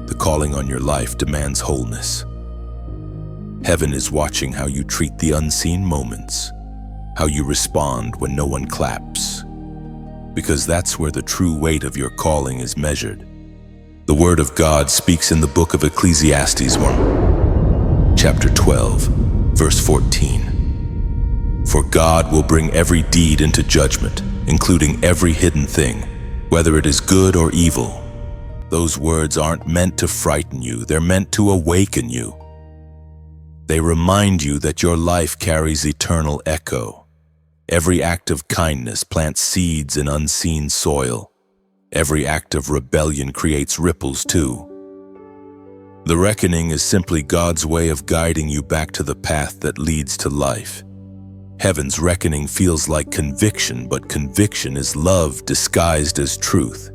The calling on your life demands wholeness. Heaven is watching how you treat the unseen moments, how you respond when no one claps, because that's where the true weight of your calling is measured. The Word of God speaks in the book of Ecclesiastes 1, chapter 12, verse 14. "For God will bring every deed into judgment, including every hidden thing, whether it is good or evil." Those words aren't meant to frighten you, they're meant to awaken you. They remind you that your life carries eternal echo. Every act of kindness plants seeds in unseen soil. Every act of rebellion creates ripples too. The reckoning is simply God's way of guiding you back to the path that leads to life. Heaven's reckoning feels like conviction, but conviction is love disguised as truth.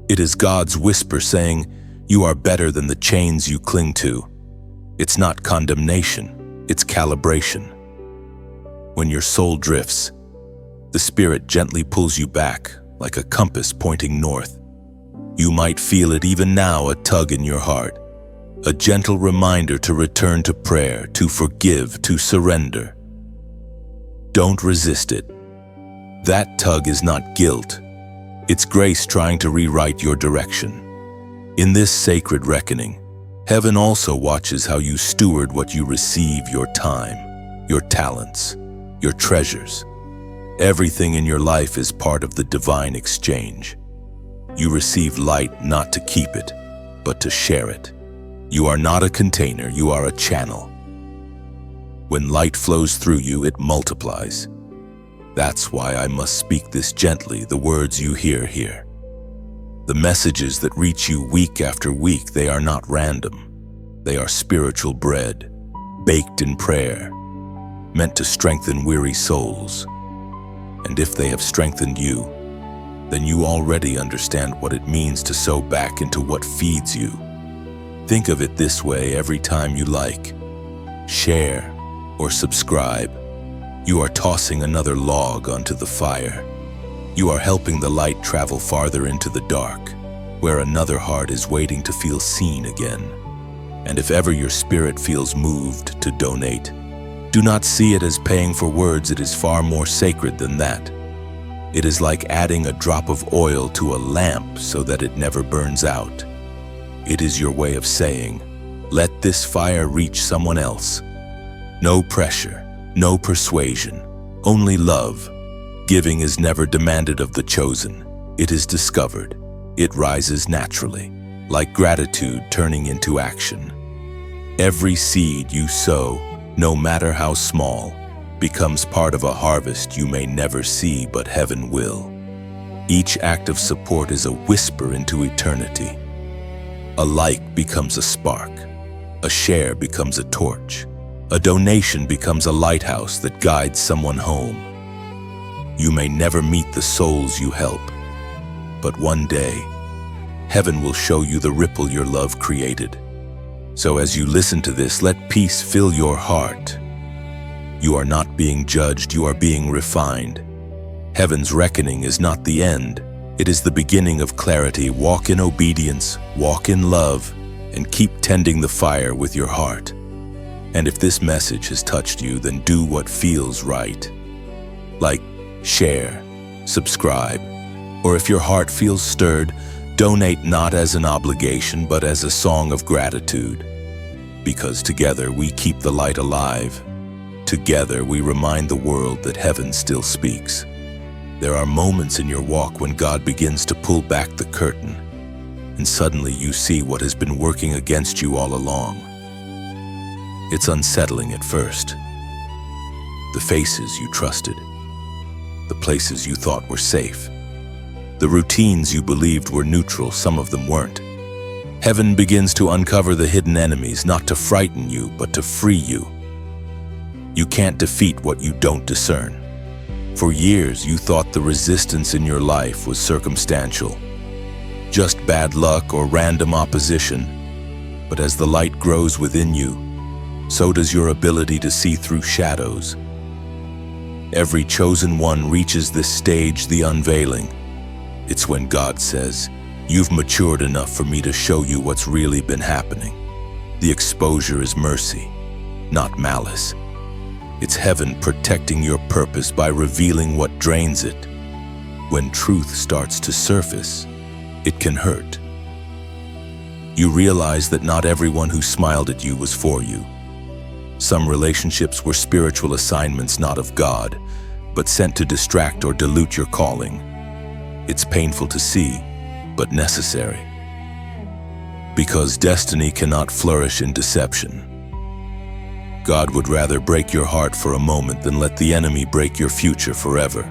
It is God's whisper saying, "You are better than the chains you cling to." It's not condemnation, it's calibration. When your soul drifts, the Spirit gently pulls you back, like a compass pointing north. You might feel it even now, a tug in your heart, a gentle reminder to return to prayer, to forgive, to surrender. Don't resist it. That tug is not guilt. It's grace trying to rewrite your direction. In this sacred reckoning, heaven also watches how you steward what you receive: your time, your talents, your treasures. Everything in your life is part of the divine exchange. You receive light not to keep it, but to share it. You are not a container, you are a channel. When light flows through you, it multiplies. That's why I must speak this gently, the words you hear here. The messages that reach you week after week, they are not random. They are spiritual bread, baked in prayer, meant to strengthen weary souls. And if they have strengthened you, then you already understand what it means to sow back into what feeds you. Think of it this way: every time you like, share, or subscribe, you are tossing another log onto the fire. You are helping the light travel farther into the dark, where another heart is waiting to feel seen again. And if ever your spirit feels moved to donate, do not see it as paying for words. It is far more sacred than that. It is like adding a drop of oil to a lamp so that it never burns out. It is your way of saying, let this fire reach someone else. No pressure, no persuasion, only love. Giving is never demanded of the chosen. It is discovered. It rises naturally, like gratitude turning into action. Every seed you sow, no matter how small, becomes part of a harvest you may never see, but heaven will. Each act of support is a whisper into eternity. A like becomes a spark. A share becomes a torch. A donation becomes a lighthouse that guides someone home. You may never meet the souls you help, but one day, heaven will show you the ripple your love created. So as you listen to this, let peace fill your heart. You are not being judged, you are being refined. Heaven's reckoning is not the end. It is the beginning of clarity. Walk in obedience, walk in love, and keep tending the fire with your heart. And if this message has touched you, then do what feels right. Like, share, subscribe, or if your heart feels stirred, donate not as an obligation, but as a song of gratitude. Because together we keep the light alive. Together we remind the world that heaven still speaks. There are moments in your walk when God begins to pull back the curtain, and suddenly you see what has been working against you all along. It's unsettling at first. The faces you trusted, the places you thought were safe, the routines you believed were neutral, some of them weren't. Heaven begins to uncover the hidden enemies, not to frighten you, but to free you. You can't defeat what you don't discern. For years, you thought the resistance in your life was circumstantial, just bad luck or random opposition. But as the light grows within you, so does your ability to see through shadows. Every chosen one reaches this stage, the unveiling. It's when God says, "You've matured enough for me to show you what's really been happening." The exposure is mercy, not malice. It's heaven protecting your purpose by revealing what drains it. When truth starts to surface, it can hurt. You realize that not everyone who smiled at you was for you. Some relationships were spiritual assignments not of God, but sent to distract or dilute your calling. It's painful to see, but necessary. Because destiny cannot flourish in deception. God would rather break your heart for a moment than let the enemy break your future forever.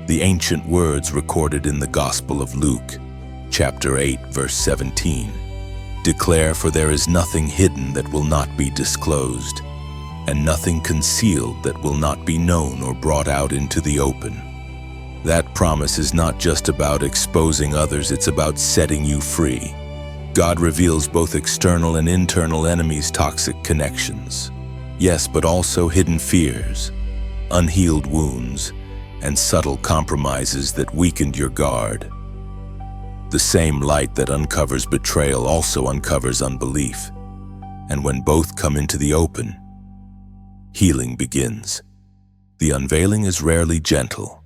The ancient words recorded in the Gospel of Luke, chapter 8, verse 17, declare, "For there is nothing hidden that will not be disclosed, and nothing concealed that will not be known or brought out into the open." That promise is not just about exposing others, it's about setting you free. God reveals both external and internal enemies, toxic connections. Yes, but also hidden fears, unhealed wounds, and subtle compromises that weakened your guard. The same light that uncovers betrayal also uncovers unbelief. And when both come into the open, healing begins. The unveiling is rarely gentle.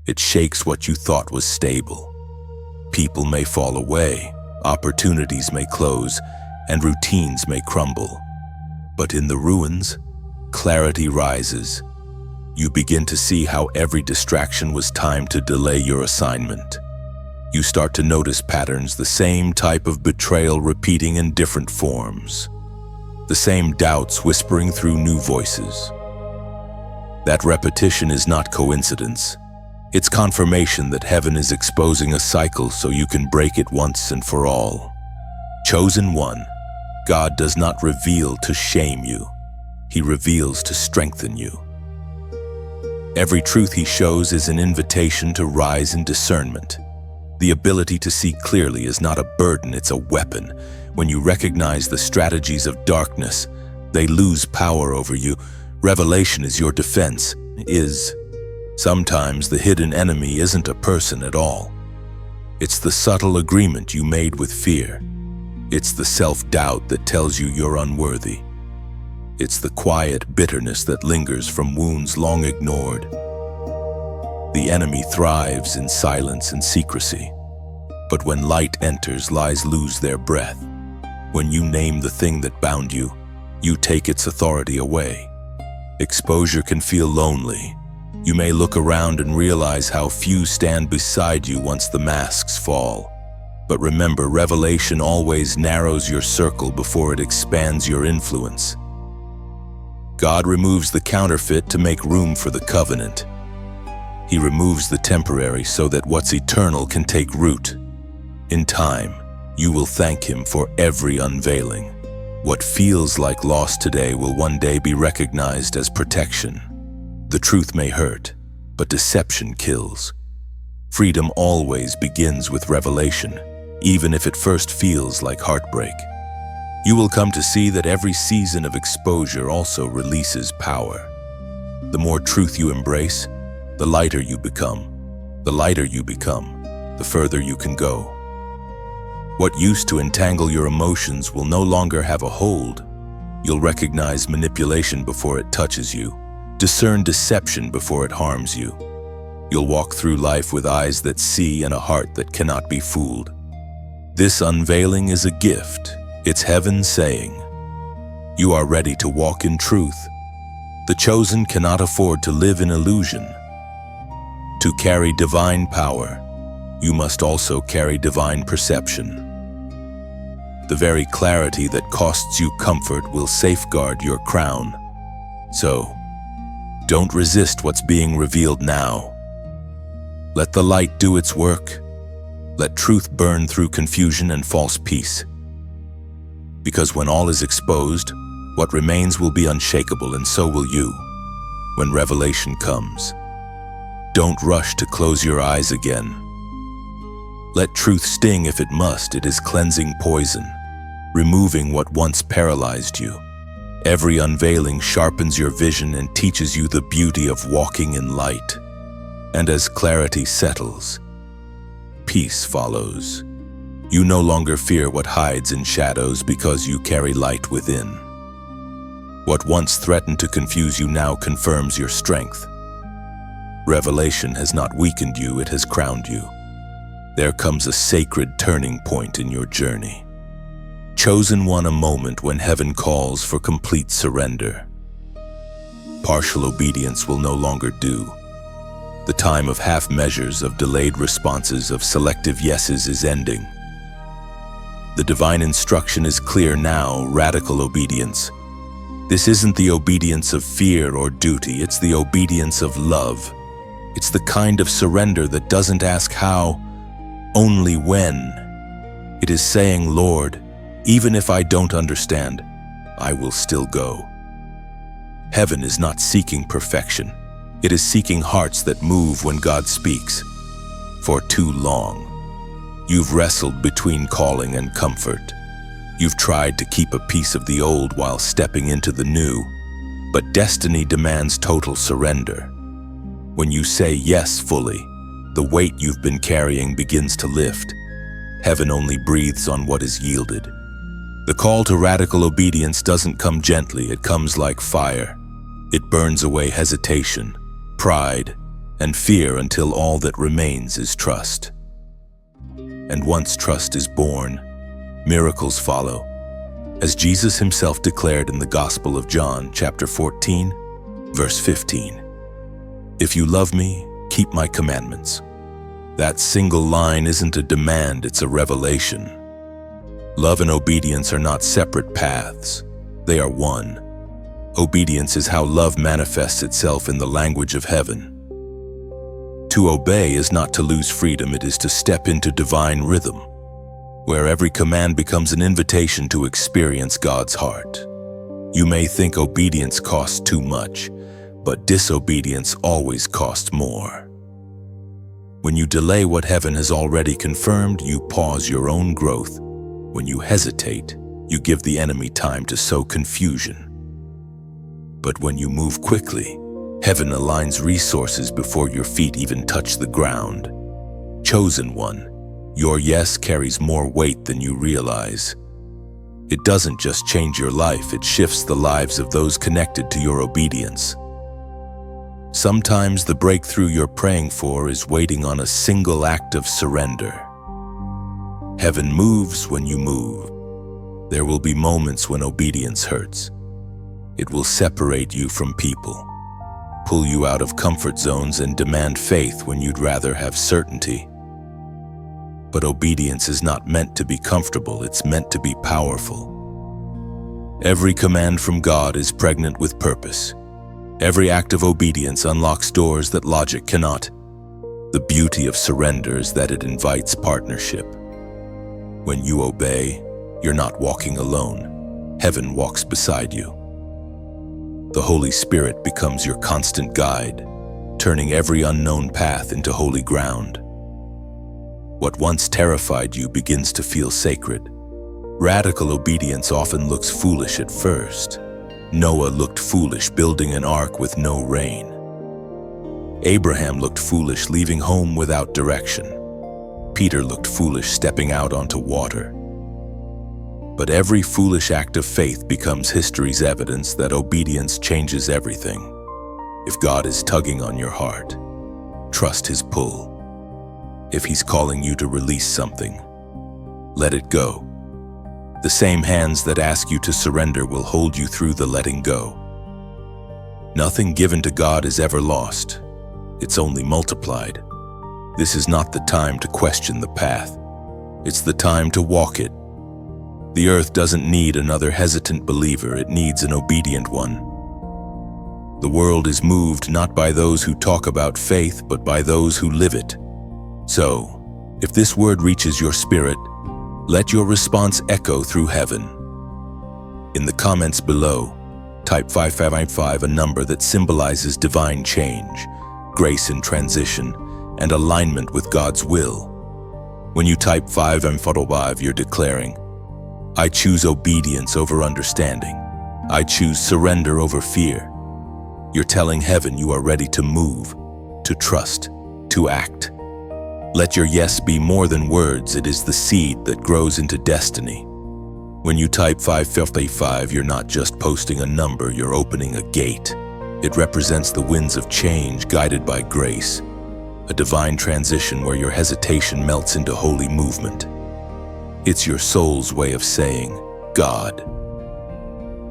It shakes what you thought was stable. People may fall away, opportunities may close, and routines may crumble. But in the ruins, clarity rises. You begin to see how every distraction was timed to delay your assignment. You start to notice patterns, the same type of betrayal repeating in different forms. The same doubts whispering through new voices. That repetition is not coincidence. It's confirmation that heaven is exposing a cycle so you can break it once and for all. Chosen one, God does not reveal to shame you. He reveals to strengthen you. Every truth he shows is an invitation to rise in discernment. The ability to see clearly is not a burden, it's a weapon. When you recognize the strategies of darkness, they lose power over you. Revelation is your defense. Sometimes the hidden enemy isn't a person at all. It's the subtle agreement you made with fear. It's the self-doubt that tells you you're unworthy. It's the quiet bitterness that lingers from wounds long ignored. The enemy thrives in silence and secrecy. But when light enters, lies lose their breath. When you name the thing that bound you, you take its authority away. Exposure can feel lonely. You may look around and realize how few stand beside you once the masks fall. But remember, revelation always narrows your circle before it expands your influence. God removes the counterfeit to make room for the covenant. He removes the temporary so that what's eternal can take root. In time, you will thank him for every unveiling. What feels like loss today will one day be recognized as protection. The truth may hurt, but deception kills. Freedom always begins with revelation, even if it first feels like heartbreak. You will come to see that every season of exposure also releases power. The more truth you embrace, the lighter you become. The lighter you become, the further you can go. What used to entangle your emotions will no longer have a hold. You'll recognize manipulation before it touches you, discern deception before it harms you. You'll walk through life with eyes that see and a heart that cannot be fooled. This unveiling is a gift. It's heaven saying, you are ready to walk in truth. The chosen cannot afford to live in illusion. To carry divine power, you must also carry divine perception. The very clarity that costs you comfort will safeguard your crown. So, don't resist what's being revealed now. Let the light do its work. Let truth burn through confusion and false peace. Because when all is exposed, what remains will be unshakable, and so will you. When revelation comes, don't rush to close your eyes again. Let truth sting if it must. It is cleansing poison, removing what once paralyzed you. Every unveiling sharpens your vision and teaches you the beauty of walking in light. And as clarity settles, peace follows. You no longer fear what hides in shadows because you carry light within. What once threatened to confuse you now confirms your strength. Revelation has not weakened you, it has crowned you. There comes a sacred turning point in your journey. Chosen one, a moment when heaven calls for complete surrender. Partial obedience will no longer do. The time of half measures, of delayed responses, of selective yeses is ending. The divine instruction is clear now, radical obedience. This isn't the obedience of fear or duty, it's the obedience of love. It's the kind of surrender that doesn't ask how, only when. It is saying, Lord, even if I don't understand, I will still go. Heaven is not seeking perfection. It is seeking hearts that move when God speaks. For too long, you've wrestled between calling and comfort. You've tried to keep a piece of the old while stepping into the new, but destiny demands total surrender. When you say yes fully, the weight you've been carrying begins to lift. Heaven only breathes on what is yielded. The call to radical obedience doesn't come gently, it comes like fire. It burns away hesitation, pride, and fear until all that remains is trust. And once trust is born, miracles follow. As Jesus himself declared in the Gospel of John, chapter 14, verse 15. If you love me, keep my commandments. That single line isn't a demand, it's a revelation. Love and obedience are not separate paths, they are one. Obedience is how love manifests itself in the language of heaven. To obey is not to lose freedom, it is to step into divine rhythm, where every command becomes an invitation to experience God's heart. You may think obedience costs too much, but disobedience always costs more. When you delay what heaven has already confirmed, you pause your own growth. When you hesitate, you give the enemy time to sow confusion. But when you move quickly, heaven aligns resources before your feet even touch the ground. Chosen one, your yes carries more weight than you realize. It doesn't just change your life, it shifts the lives of those connected to your obedience. Sometimes the breakthrough you're praying for is waiting on a single act of surrender. Heaven moves when you move. There will be moments when obedience hurts. It will separate you from people, pull you out of comfort zones, and demand faith when you'd rather have certainty. But obedience is not meant to be comfortable, it's meant to be powerful. Every command from God is pregnant with purpose. Every act of obedience unlocks doors that logic cannot. The beauty of surrender is that it invites partnership. When you obey, you're not walking alone. Heaven walks beside you. The Holy Spirit becomes your constant guide, turning every unknown path into holy ground. What once terrified you begins to feel sacred. Radical obedience often looks foolish at first. Noah looked foolish building an ark with no rain. Abraham looked foolish leaving home without direction. Peter looked foolish stepping out onto water. But every foolish act of faith becomes history's evidence that obedience changes everything. If God is tugging on your heart, trust His pull. If He's calling you to release something, let it go. The same hands that ask you to surrender will hold you through the letting go. Nothing given to God is ever lost. It's only multiplied. This is not the time to question the path. It's the time to walk it. The earth doesn't need another hesitant believer, it needs an obedient one. The world is moved not by those who talk about faith, but by those who live it. So, if this word reaches your spirit, let your response echo through heaven. In the comments below, type 555, a number that symbolizes divine change, grace in transition, and alignment with God's will. When you type 555, you're declaring, I choose obedience over understanding. I choose surrender over fear. You're telling heaven you are ready to move, to trust, to act. Let your yes be more than words, it is the seed that grows into destiny. When you type 555, you're not just posting a number, you're opening a gate. It represents the winds of change guided by grace, a divine transition where your hesitation melts into holy movement. It's your soul's way of saying, God,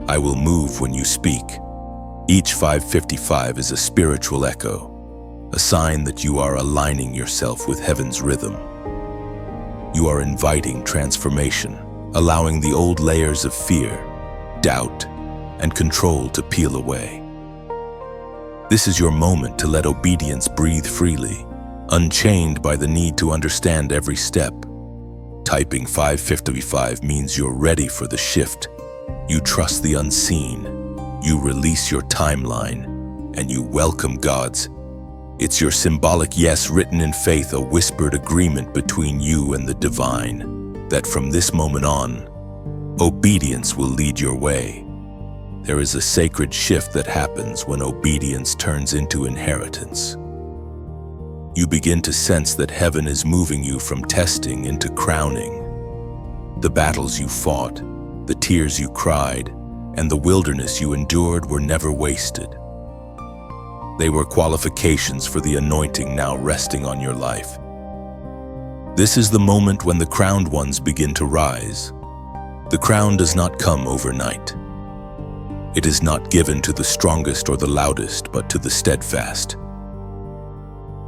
I will move when you speak. Each 555 is a spiritual echo, a sign that you are aligning yourself with heaven's rhythm. You are inviting transformation, allowing the old layers of fear, doubt, and control to peel away. This is your moment to let obedience breathe freely, unchained by the need to understand every step. Typing 555 means you're ready for the shift. You trust the unseen, you release your timeline, and you welcome God's. It's your symbolic yes written in faith, a whispered agreement between you and the divine, that from this moment on, obedience will lead your way. There is a sacred shift that happens when obedience turns into inheritance. You begin to sense that heaven is moving you from testing into crowning. The battles you fought, the tears you cried, and the wilderness you endured were never wasted. They were qualifications for the anointing now resting on your life. This is the moment when the crowned ones begin to rise. The crown does not come overnight. It is not given to the strongest or the loudest, but to the steadfast.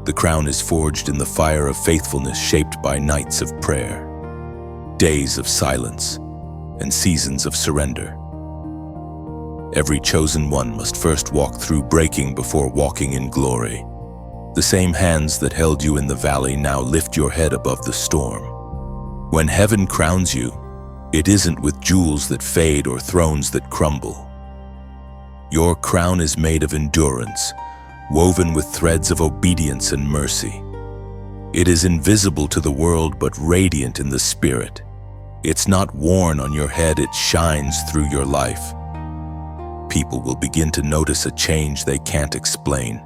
The crown is forged in the fire of faithfulness, shaped by nights of prayer, days of silence, and seasons of surrender. Every chosen one must first walk through breaking before walking in glory. The same hands that held you in the valley now lift your head above the storm. When heaven crowns you, it isn't with jewels that fade or thrones that crumble. Your crown is made of endurance, woven with threads of obedience and mercy. It is invisible to the world but radiant in the spirit. It's not worn on your head, it shines through your life. People will begin to notice a change they can't explain.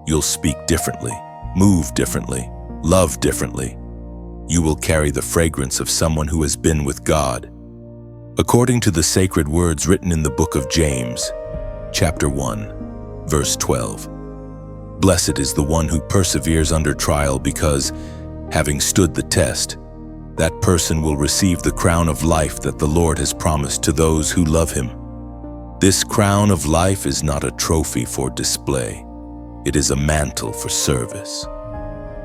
You'll speak differently, move differently, love differently. You will carry the fragrance of someone who has been with God. According to the sacred words written in the book of James, chapter 1, verse 12, "Blessed is the one who perseveres under trial because, having stood the test, that person will receive the crown of life that the Lord has promised to those who love him." This crown of life is not a trophy for display. It is a mantle for service.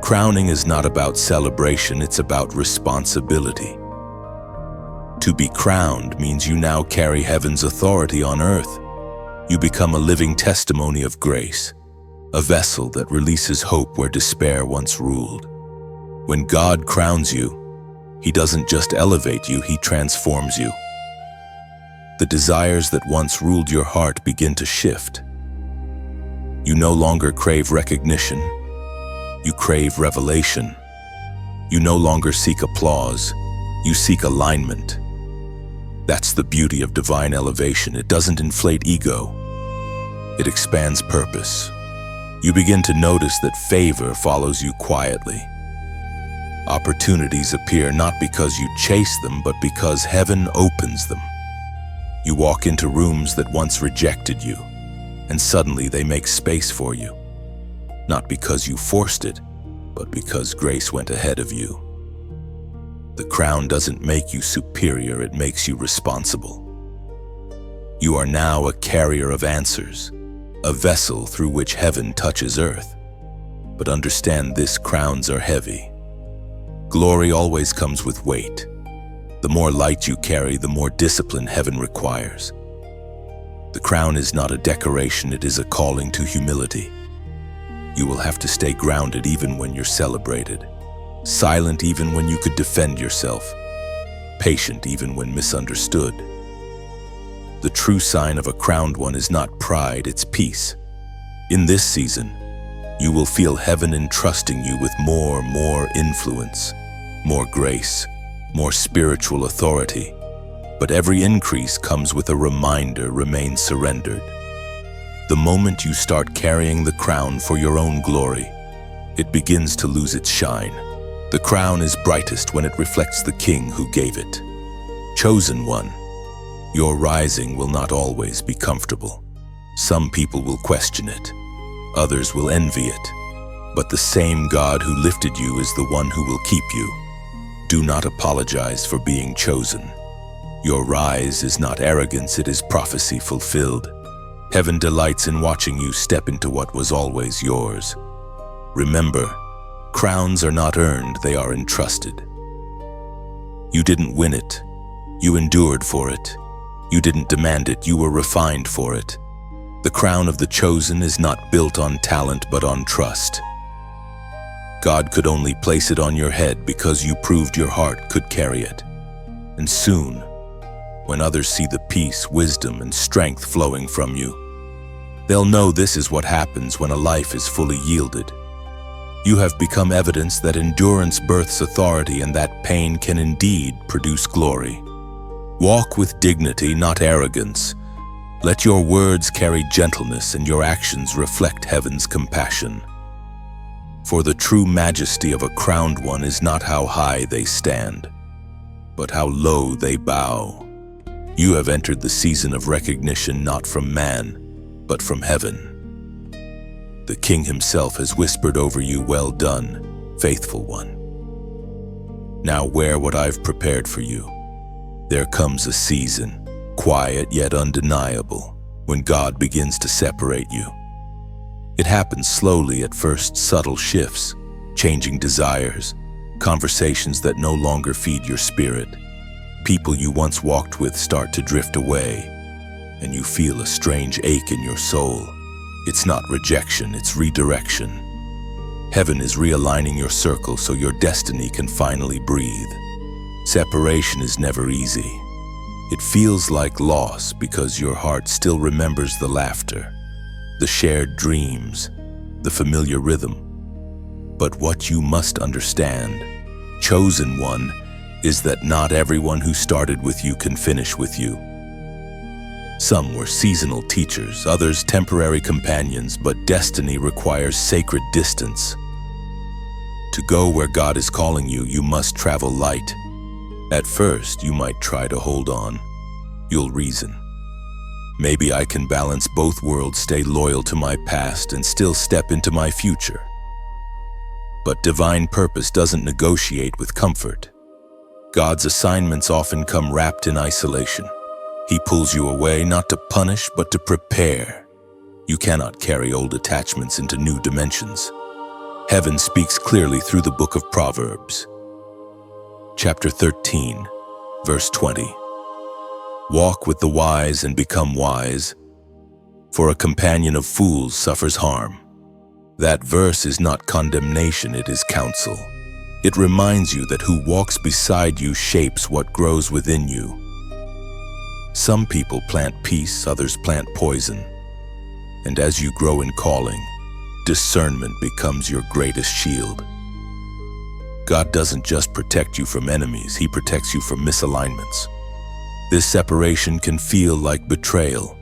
Crowning is not about celebration, it's about responsibility. To be crowned means you now carry heaven's authority on earth. You become a living testimony of grace, a vessel that releases hope where despair once ruled. When God crowns you, He doesn't just elevate you, He transforms you. The desires that once ruled your heart begin to shift. You no longer crave recognition. You crave revelation. You no longer seek applause. You seek alignment. That's the beauty of divine elevation. It doesn't inflate ego. It expands purpose. You begin to notice that favor follows you quietly. Opportunities appear not because you chase them, but because heaven opens them. You walk into rooms that once rejected you, and suddenly they make space for you. Not because you forced it, but because grace went ahead of you. The crown doesn't make you superior, it makes you responsible. You are now a carrier of answers, a vessel through which heaven touches earth. But understand this, crowns are heavy. Glory always comes with weight. The more light you carry, the more discipline heaven requires. The crown is not a decoration, it is a calling to humility. You will have to stay grounded even when you're celebrated, silent even when you could defend yourself, patient even when misunderstood. The true sign of a crowned one is not pride, it's peace. In this season, you will feel heaven entrusting you with more influence, more grace, more spiritual authority. But every increase comes with a reminder: remain surrendered. The moment you start carrying the crown for your own glory, it begins to lose its shine. The crown is brightest when it reflects the King who gave it. Chosen one, your rising will not always be comfortable. Some people will question it, others will envy it. But the same God who lifted you is the one who will keep you. Do not apologize for being chosen. Your rise is not arrogance, it is prophecy fulfilled. Heaven delights in watching you step into what was always yours. Remember, crowns are not earned, they are entrusted. You didn't win it. You endured for it. You didn't demand it, you were refined for it. The crown of the chosen is not built on talent but on trust. God could only place it on your head because you proved your heart could carry it. And soon, when others see the peace, wisdom, and strength flowing from you, they'll know this is what happens when a life is fully yielded. You have become evidence that endurance births authority and that pain can indeed produce glory. Walk with dignity, not arrogance. Let your words carry gentleness and your actions reflect heaven's compassion. For the true majesty of a crowned one is not how high they stand, but how low they bow. You have entered the season of recognition not from man, but from heaven. The King himself has whispered over you, "Well done, faithful one. Now wear what I've prepared for you." There comes a season, quiet yet undeniable, when God begins to separate you. It happens slowly at first, subtle shifts, changing desires, conversations that no longer feed your spirit. People you once walked with start to drift away, and you feel a strange ache in your soul. It's not rejection, it's redirection. Heaven is realigning your circle so your destiny can finally breathe. Separation is never easy. It feels like loss because your heart still remembers the laughter, the shared dreams, the familiar rhythm. But what you must understand, chosen one, is that not everyone who started with you can finish with you. Some were seasonal teachers, others temporary companions, but destiny requires sacred distance. To go where God is calling you, you must travel light. At first, you might try to hold on. You'll reason. Maybe I can balance both worlds, stay loyal to my past, and still step into my future. But divine purpose doesn't negotiate with comfort. God's assignments often come wrapped in isolation. He pulls you away not to punish, but to prepare. You cannot carry old attachments into new dimensions. Heaven speaks clearly through the book of Proverbs. Chapter 13, verse 20. Walk with the wise and become wise, for a companion of fools suffers harm. That verse is not condemnation, it is counsel. It reminds you that who walks beside you shapes what grows within you. Some people plant peace, others plant poison. And as you grow in calling, discernment becomes your greatest shield. God doesn't just protect you from enemies, He protects you from misalignments. This separation can feel like betrayal.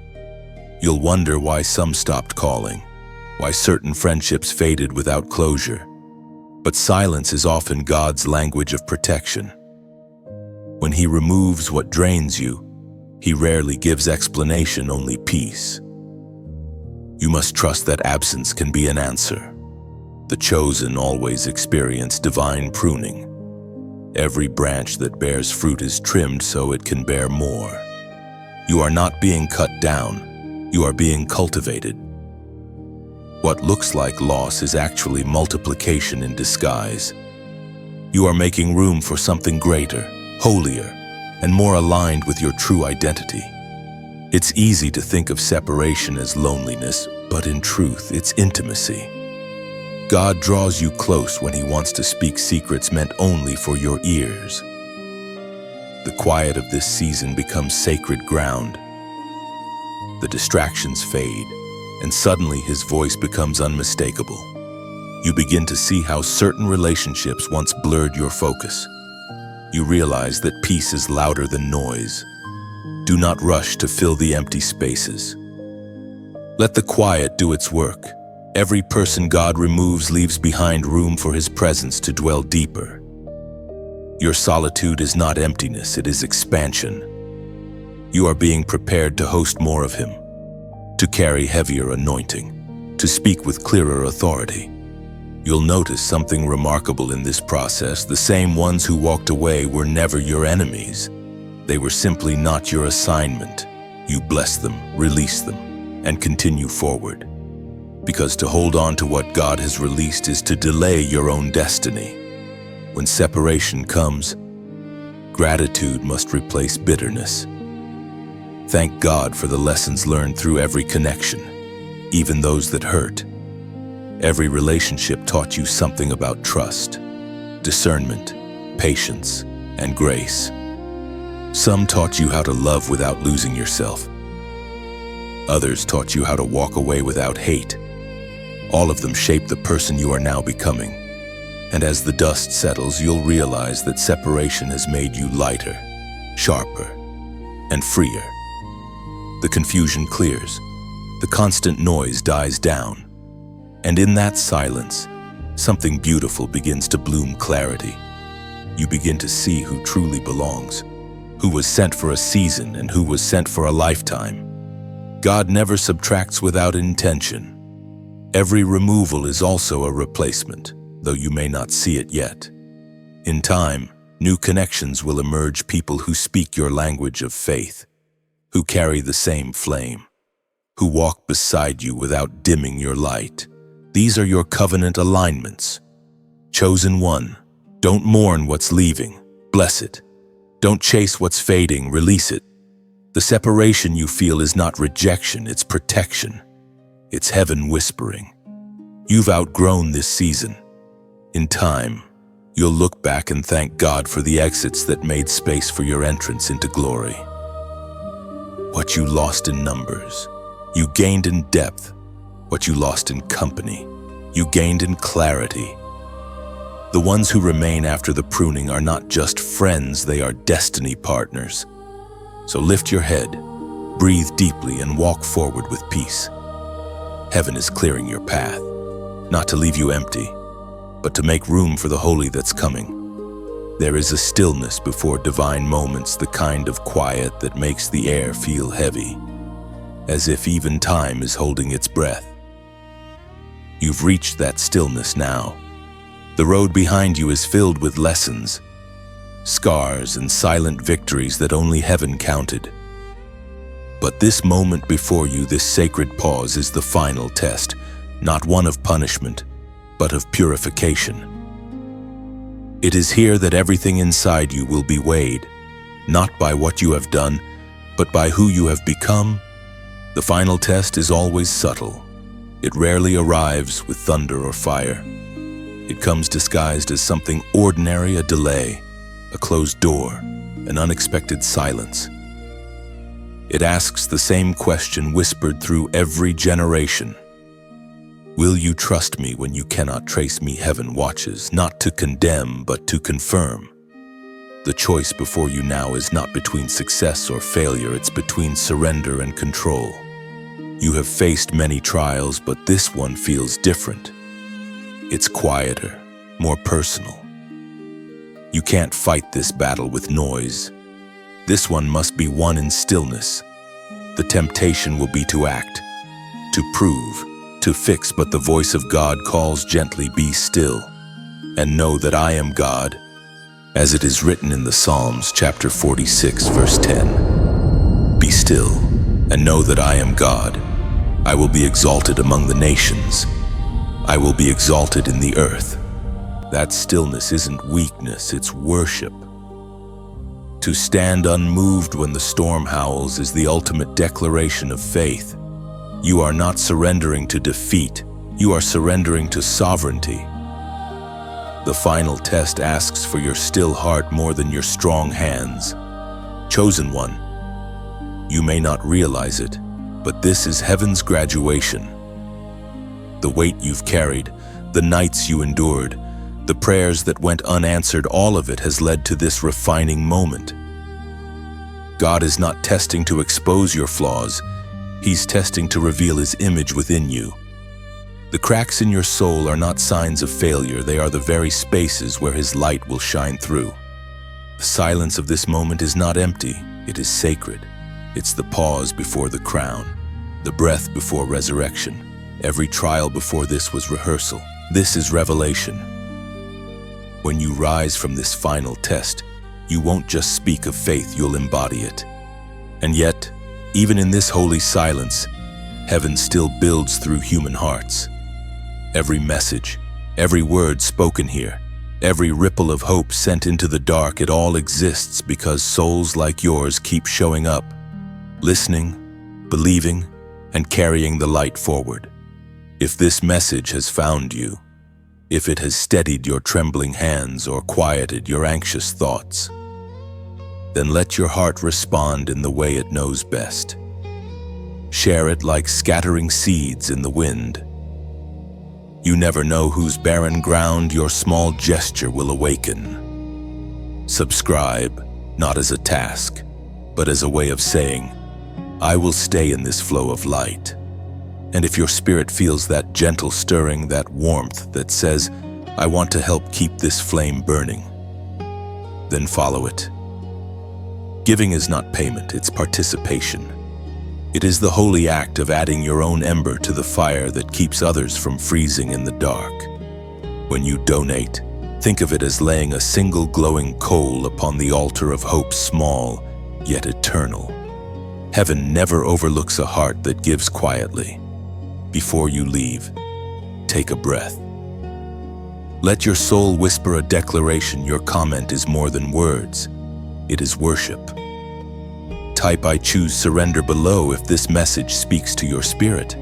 You'll wonder why some stopped calling, why certain friendships faded without closure. But silence is often God's language of protection. When He removes what drains you, He rarely gives explanation, only peace. You must trust that absence can be an answer. The chosen always experience divine pruning. Every branch that bears fruit is trimmed so it can bear more. You are not being cut down, you are being cultivated. What looks like loss is actually multiplication in disguise. You are making room for something greater, holier, and more aligned with your true identity. It's easy to think of separation as loneliness, but in truth, it's intimacy. God draws you close when He wants to speak secrets meant only for your ears. The quiet of this season becomes sacred ground. The distractions fade, and suddenly His voice becomes unmistakable. You begin to see how certain relationships once blurred your focus. You realize that peace is louder than noise. Do not rush to fill the empty spaces. Let the quiet do its work. Every person God removes leaves behind room for His presence to dwell deeper. Your solitude is not emptiness, it is expansion. You are being prepared to host more of Him, to carry heavier anointing, to speak with clearer authority. You'll notice something remarkable in this process. The same ones who walked away were never your enemies. They were simply not your assignment. You bless them, release them, and continue forward. Because to hold on to what God has released is to delay your own destiny. When separation comes, gratitude must replace bitterness. Thank God for the lessons learned through every connection, even those that hurt. Every relationship taught you something about trust, discernment, patience, and grace. Some taught you how to love without losing yourself. Others taught you how to walk away without hate. All of them shaped the person you are now becoming. And as the dust settles, you'll realize that separation has made you lighter, sharper, and freer. The confusion clears. The constant noise dies down. And in that silence, something beautiful begins to bloom clarity. You begin to see who truly belongs, who was sent for a season and who was sent for a lifetime. God never subtracts without intention. Every removal is also a replacement, though you may not see it yet. In time, new connections will emerge, people who speak your language of faith, who carry the same flame, who walk beside you without dimming your light. These are your covenant alignments. Chosen one, don't mourn what's leaving, bless it. Don't chase what's fading, release it. The separation you feel is not rejection, it's protection. It's heaven whispering. You've outgrown this season. In time, you'll look back and thank God for the exits that made space for your entrance into glory. what you lost in numbers. You gained in depth what you lost in company. You gained in clarity. The ones who remain after the pruning are not just friends, they are destiny partners. So lift your head, breathe deeply, and walk forward with peace. Heaven is clearing your path, not to leave you empty, but to make room for the holy that's coming. There is a stillness before divine moments, the kind of quiet that makes the air feel heavy, as if even time is holding its breath. You've reached that stillness now. The road behind you is filled with lessons, scars, and silent victories that only heaven counted. But this moment before you, this sacred pause, is the final test, not one of punishment, but of purification. It is here that everything inside you will be weighed, not by what you have done, but by who you have become. The final test is always subtle. It rarely arrives with thunder or fire. It comes disguised as something ordinary, a delay, a closed door, an unexpected silence. It asks the same question whispered through every generation. Will you trust me when you cannot trace me? Heaven watches, not to condemn, but to confirm. The choice before you now is not between success or failure, it's between surrender and control. You have faced many trials, but this one feels different. It's quieter, more personal. You can't fight this battle with noise. This one must be won in stillness. The temptation will be to act, to prove, to fix, but the voice of God calls gently, be still, and know that I am God, as it is written in the Psalms, chapter 46, verse 10. Be still, and know that I am God. I will be exalted among the nations. I will be exalted in the earth. That stillness isn't weakness, it's worship. To stand unmoved when the storm howls is the ultimate declaration of faith. You are not surrendering to defeat, you are surrendering to sovereignty. The final test asks for your still heart more than your strong hands. Chosen one, you may not realize it, but this is heaven's graduation. The weight you've carried, the nights you endured, the prayers that went unanswered, all of it has led to this refining moment. God is not testing to expose your flaws, He's testing to reveal His image within you. The cracks in your soul are not signs of failure, they are the very spaces where His light will shine through. The silence of this moment is not empty, it is sacred. It's the pause before the crown, the breath before resurrection. Every trial before this was rehearsal. This is revelation. When you rise from this final test, you won't just speak of faith, you'll embody it. And yet, even in this holy silence, heaven still builds through human hearts. Every message, every word spoken here, every ripple of hope sent into the dark, it all exists because souls like yours keep showing up, listening, believing, and carrying the light forward. If this message has found you, if it has steadied your trembling hands or quieted your anxious thoughts, then let your heart respond in the way it knows best. Share it like scattering seeds in the wind. You never know whose barren ground your small gesture will awaken. Subscribe, not as a task, but as a way of saying, I will stay in this flow of light. And if your spirit feels that gentle stirring, that warmth that says, I want to help keep this flame burning, then follow it. Giving is not payment, it's participation. It is the holy act of adding your own ember to the fire that keeps others from freezing in the dark. When you donate, think of it as laying a single glowing coal upon the altar of hope, small yet eternal. Heaven never overlooks a heart that gives quietly. Before you leave, take a breath. Let your soul whisper a declaration. Your comment is more than words. It is worship. Type I choose surrender below if this message speaks to your spirit.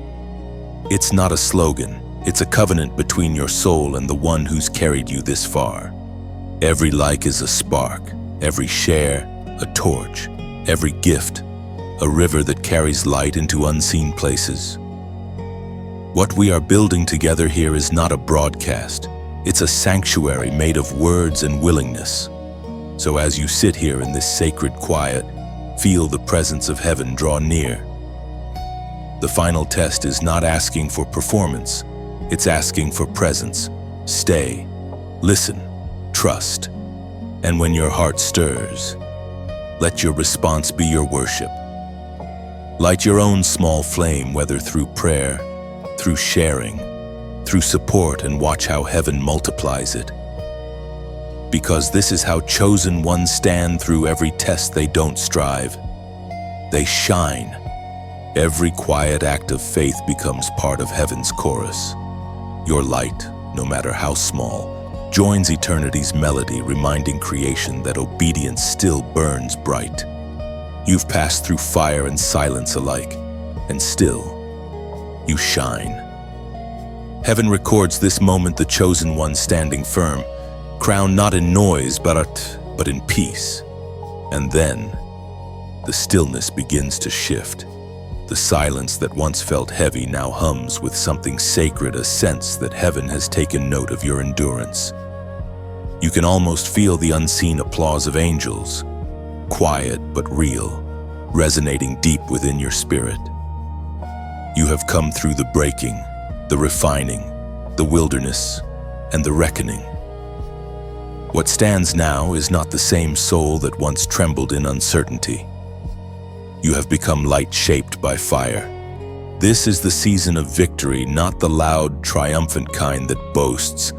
It's not a slogan, it's a covenant between your soul and the one who's carried you this far. Every like is a spark, every share, a torch, every gift, a river that carries light into unseen places. What we are building together here is not a broadcast. It's a sanctuary made of words and willingness. So as you sit here in this sacred quiet, feel the presence of heaven draw near. The final test is not asking for performance. It's asking for presence. Stay, listen, trust. And when your heart stirs, let your response be your worship. Light your own small flame, whether through prayer, through sharing, through support, and watch how heaven multiplies it. Because this is how chosen ones stand through every test. They don't strive, they shine. Every quiet act of faith becomes part of heaven's chorus. Your light, no matter how small, joins eternity's melody, reminding creation that obedience still burns bright. You've passed through fire and silence alike, and still, you shine. Heaven records this moment, the chosen one standing firm, crowned not in noise, but in peace. And then, the stillness begins to shift. The silence that once felt heavy now hums with something sacred, a sense that heaven has taken note of your endurance. You can almost feel the unseen applause of angels, quiet but real, resonating deep within your spirit. You have come through the breaking, the refining, the wilderness, and the reckoning. What stands now is not the same soul that once trembled in uncertainty. You have become light shaped by fire. This is the season of victory, not the loud, triumphant kind that boasts,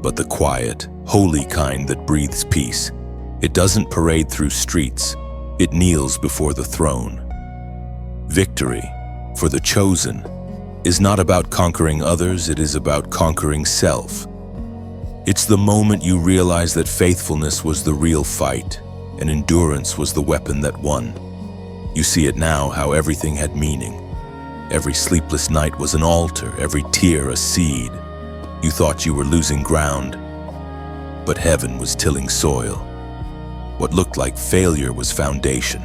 but the quiet, holy kind that breathes peace. It doesn't parade through streets, it kneels before the throne. Victory, for the chosen, is not about conquering others, it is about conquering self. It's the moment you realize that faithfulness was the real fight, and endurance was the weapon that won. You see it now, how everything had meaning. Every sleepless night was an altar, every tear a seed. You thought you were losing ground, but heaven was tilling soil. What looked like failure was foundation.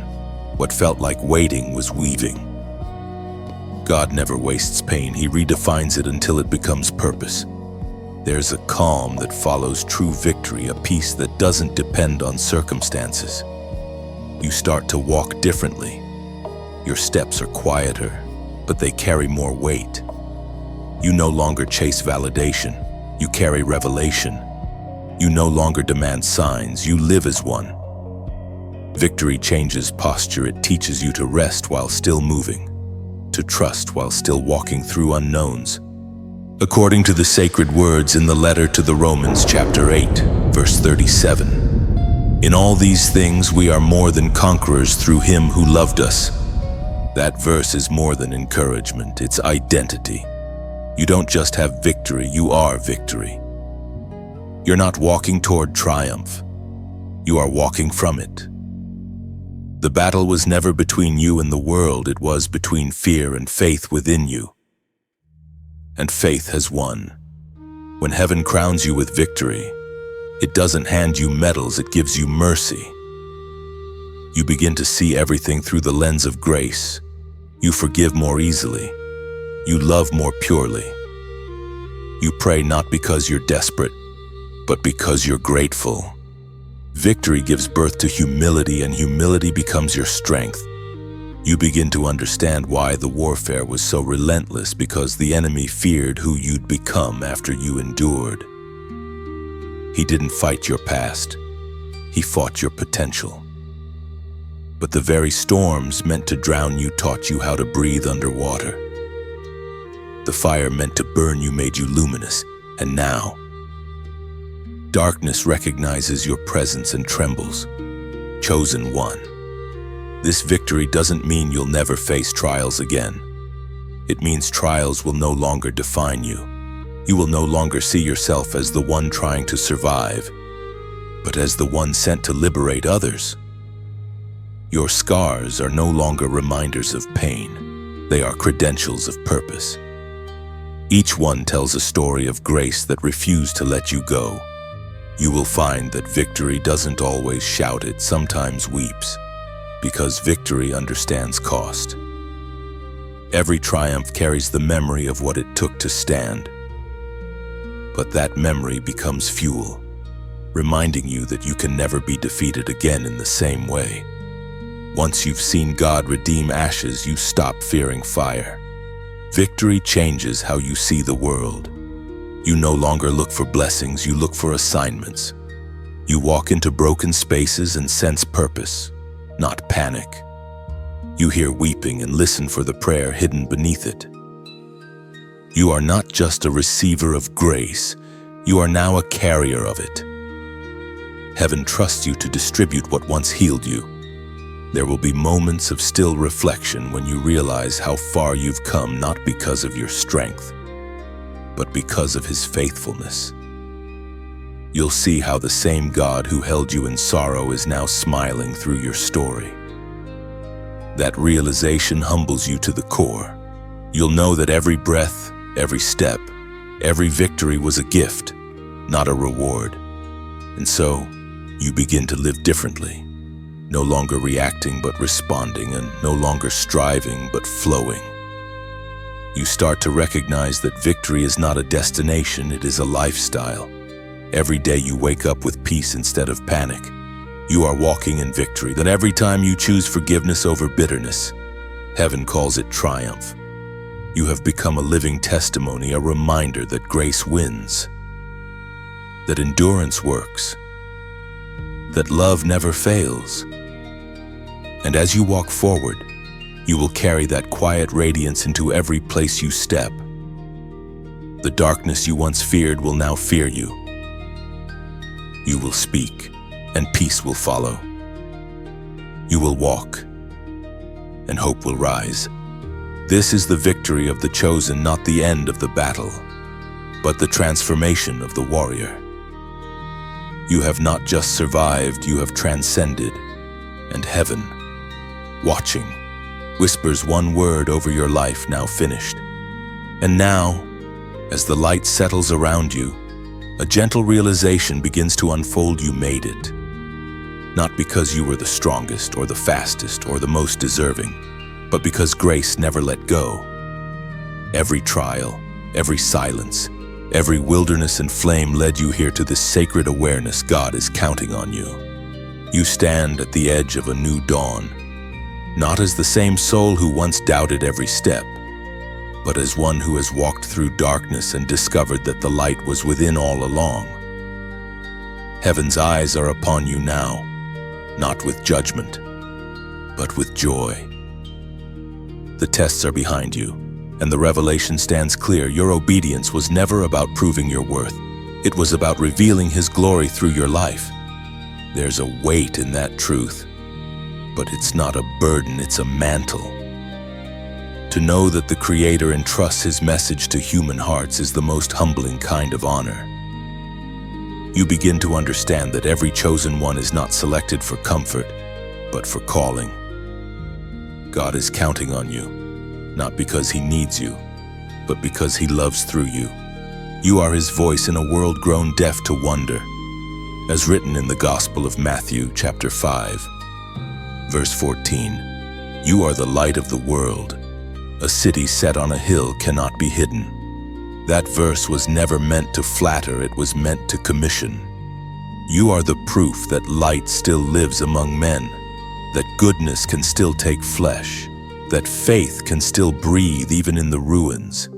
What felt like waiting was weaving. God never wastes pain, He redefines it until it becomes purpose. There's a calm that follows true victory, a peace that doesn't depend on circumstances. You start to walk differently. Your steps are quieter, but they carry more weight. You no longer chase validation, you carry revelation. You no longer demand signs, you live as one. Victory changes posture, it teaches you to rest while still moving, to trust while still walking through unknowns. According to the sacred words in the letter to the Romans, chapter 8, verse 37, in all these things we are more than conquerors through Him who loved us. That verse is more than encouragement, it's identity. You don't just have victory, you are victory. You're not walking toward triumph, you are walking from it. The battle was never between you and the world, it was between fear and faith within you. And faith has won. When heaven crowns you with victory, it doesn't hand you medals, it gives you mercy. You begin to see everything through the lens of grace. You forgive more easily. You love more purely. You pray not because you're desperate, but because you're grateful. Victory gives birth to humility, and humility becomes your strength. You begin to understand why the warfare was so relentless, because the enemy feared who you'd become after you endured. He didn't fight your past, he fought your potential. But the very storms meant to drown you taught you how to breathe underwater. The fire meant to burn you made you luminous, and now, darkness recognizes your presence and trembles. Chosen one. This victory doesn't mean you'll never face trials again. It means trials will no longer define you. You will no longer see yourself as the one trying to survive, but as the one sent to liberate others. Your scars are no longer reminders of pain. They are credentials of purpose. Each one tells a story of grace that refused to let you go. You will find that victory doesn't always shout, it sometimes weeps, because victory understands cost. Every triumph carries the memory of what it took to stand. But that memory becomes fuel, reminding you that you can never be defeated again in the same way. Once you've seen God redeem ashes, you stop fearing fire. Victory changes how you see the world. You no longer look for blessings, you look for assignments. You walk into broken spaces and sense purpose, not panic. You hear weeping and listen for the prayer hidden beneath it. You are not just a receiver of grace, you are now a carrier of it. Heaven trusts you to distribute what once healed you. There will be moments of still reflection when you realize how far you've come, not because of your strength, but because of His faithfulness. You'll see how the same God who held you in sorrow is now smiling through your story. That realization humbles you to the core. You'll know that every breath, every step, every victory was a gift, not a reward. And so, you begin to live differently, no longer reacting but responding, and no longer striving but flowing. You start to recognize that victory is not a destination, it is a lifestyle. Every day you wake up with peace instead of panic. You are walking in victory, that every time you choose forgiveness over bitterness, heaven calls it triumph. You have become a living testimony, a reminder that grace wins, that endurance works, that love never fails. And as you walk forward, you will carry that quiet radiance into every place you step. The darkness you once feared will now fear you. You will speak, and peace will follow. You will walk, and hope will rise. This is the victory of the chosen, not the end of the battle, but the transformation of the warrior. You have not just survived, you have transcended, and heaven, watching, whispers one word over your life: now finished. And now, as the light settles around you, a gentle realization begins to unfold: you made it. Not because you were the strongest or the fastest or the most deserving, but because grace never let go. Every trial, every silence, every wilderness and flame led you here to this sacred awareness: God is counting on you. You stand at the edge of a new dawn, not as the same soul who once doubted every step, but as one who has walked through darkness and discovered that the light was within all along. Heaven's eyes are upon you now, not with judgment, but with joy. The tests are behind you, and the revelation stands clear. Your obedience was never about proving your worth. It was about revealing His glory through your life. There's a weight in that truth, but it's not a burden, it's a mantle. To know that the Creator entrusts His message to human hearts is the most humbling kind of honor. You begin to understand that every chosen one is not selected for comfort, but for calling. God is counting on you, not because He needs you, but because He loves through you. You are His voice in a world grown deaf to wonder. As written in the Gospel of Matthew, chapter 5, verse 14, you are the light of the world. A city set on a hill cannot be hidden. That verse was never meant to flatter, it was meant to commission. You are the proof that light still lives among men, that goodness can still take flesh, that faith can still breathe even in the ruins.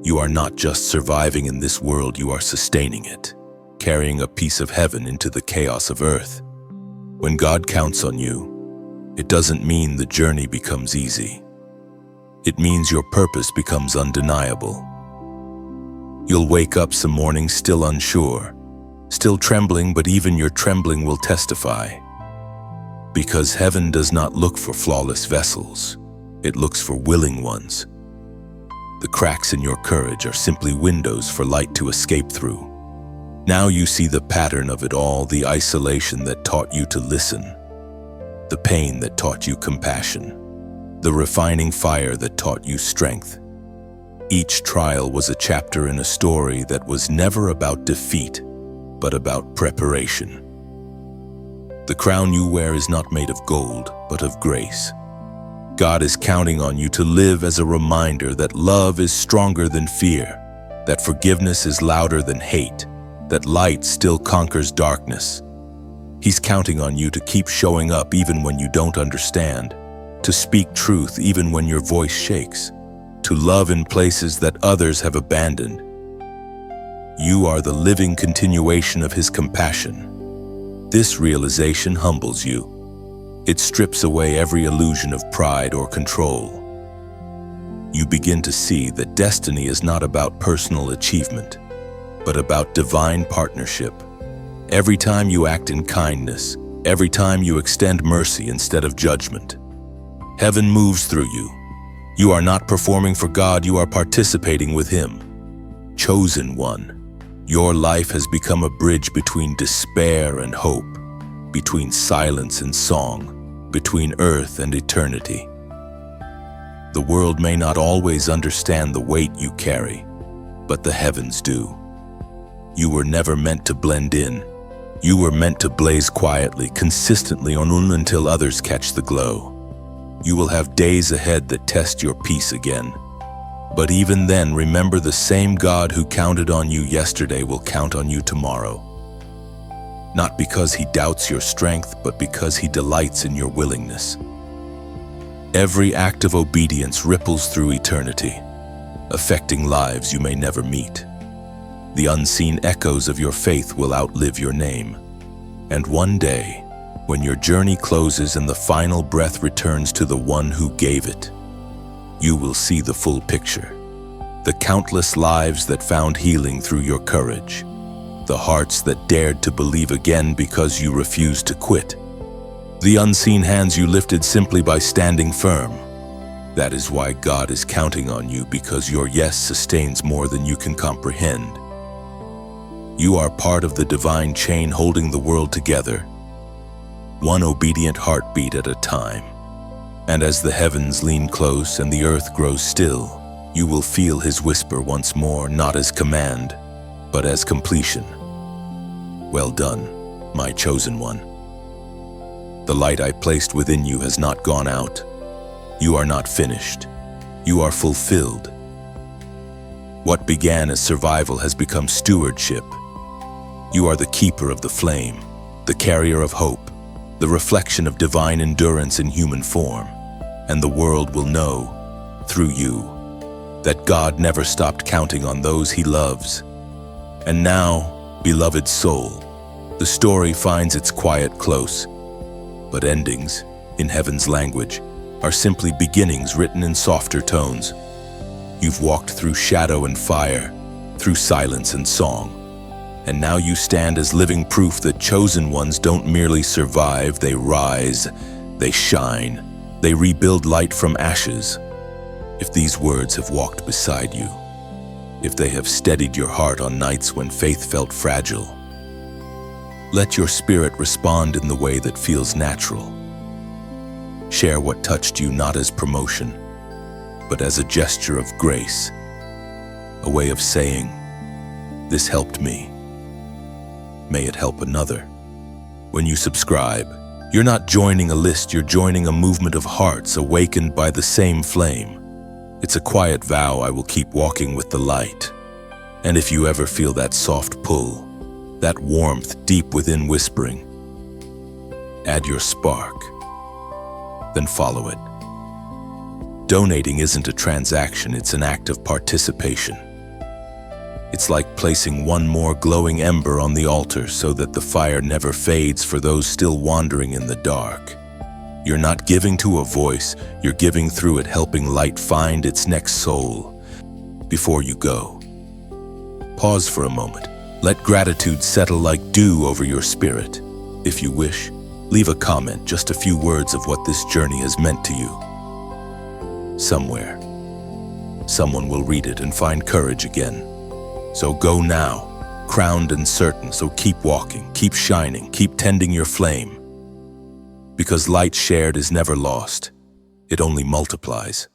You are not just surviving in this world, you are sustaining it, carrying a piece of heaven into the chaos of earth. When God counts on you, it doesn't mean the journey becomes easy. It means your purpose becomes undeniable. You'll wake up some mornings still unsure, still trembling, but even your trembling will testify. Because heaven does not look for flawless vessels, it looks for willing ones. The cracks in your courage are simply windows for light to escape through. Now you see the pattern of it all: the isolation that taught you to listen, the pain that taught you compassion, the refining fire that taught you strength. Each trial was a chapter in a story that was never about defeat, but about preparation. The crown you wear is not made of gold, but of grace. God is counting on you to live as a reminder that love is stronger than fear, that forgiveness is louder than hate, that light still conquers darkness. He's counting on you to keep showing up even when you don't understand, to speak truth even when your voice shakes, to love in places that others have abandoned. You are the living continuation of His compassion. This realization humbles you. It strips away every illusion of pride or control. You begin to see that destiny is not about personal achievement, but about divine partnership. Every time you act in kindness, every time you extend mercy instead of judgment, heaven moves through you. You are not performing for God, you are participating with Him. Chosen one, your life has become a bridge between despair and hope, between silence and song, between earth and eternity. The world may not always understand the weight you carry, but the heavens do. You were never meant to blend in. You were meant to blaze quietly, consistently, until others catch the glow. You will have days ahead that test your peace again. But even then, remember, the same God who counted on you yesterday will count on you tomorrow. Not because He doubts your strength, but because He delights in your willingness. Every act of obedience ripples through eternity, affecting lives you may never meet. The unseen echoes of your faith will outlive your name. And one day, when your journey closes and the final breath returns to the one who gave it, you will see the full picture. The countless lives that found healing through your courage. The hearts that dared to believe again because you refused to quit. The unseen hands you lifted simply by standing firm. That is why God is counting on you, because your yes sustains more than you can comprehend. You are part of the divine chain holding the world together, one obedient heartbeat at a time. And as the heavens lean close and the earth grows still, you will feel His whisper once more, not as command, but as completion. Well done, my chosen one. The light I placed within you has not gone out. You are not finished. You are fulfilled. What began as survival has become stewardship. You are the keeper of the flame, the carrier of hope, the reflection of divine endurance in human form. And the world will know, through you, that God never stopped counting on those He loves. And now, beloved soul, the story finds its quiet close. But endings, in heaven's language, are simply beginnings written in softer tones. You've walked through shadow and fire, through silence and song. And now you stand as living proof that chosen ones don't merely survive, they rise, they shine, they rebuild light from ashes. If these words have walked beside you, if they have steadied your heart on nights when faith felt fragile, let your spirit respond in the way that feels natural. Share what touched you not as promotion, but as a gesture of grace, a way of saying, "This helped me. May it help another." When you subscribe, you're not joining a list, you're joining a movement of hearts awakened by the same flame. It's a quiet vow: I will keep walking with the light. And if you ever feel that soft pull, that warmth deep within whispering, add your spark, then follow it. Donating isn't a transaction, it's an act of participation. It's like placing one more glowing ember on the altar so that the fire never fades for those still wandering in the dark. You're not giving to a voice, you're giving through it, helping light find its next soul. Before you go, pause for a moment. Let gratitude settle like dew over your spirit. If you wish, leave a comment, just a few words of what this journey has meant to you. Somewhere, someone will read it and find courage again. So go now, crowned and certain, so keep walking, keep shining, keep tending your flame. Because light shared is never lost, it only multiplies.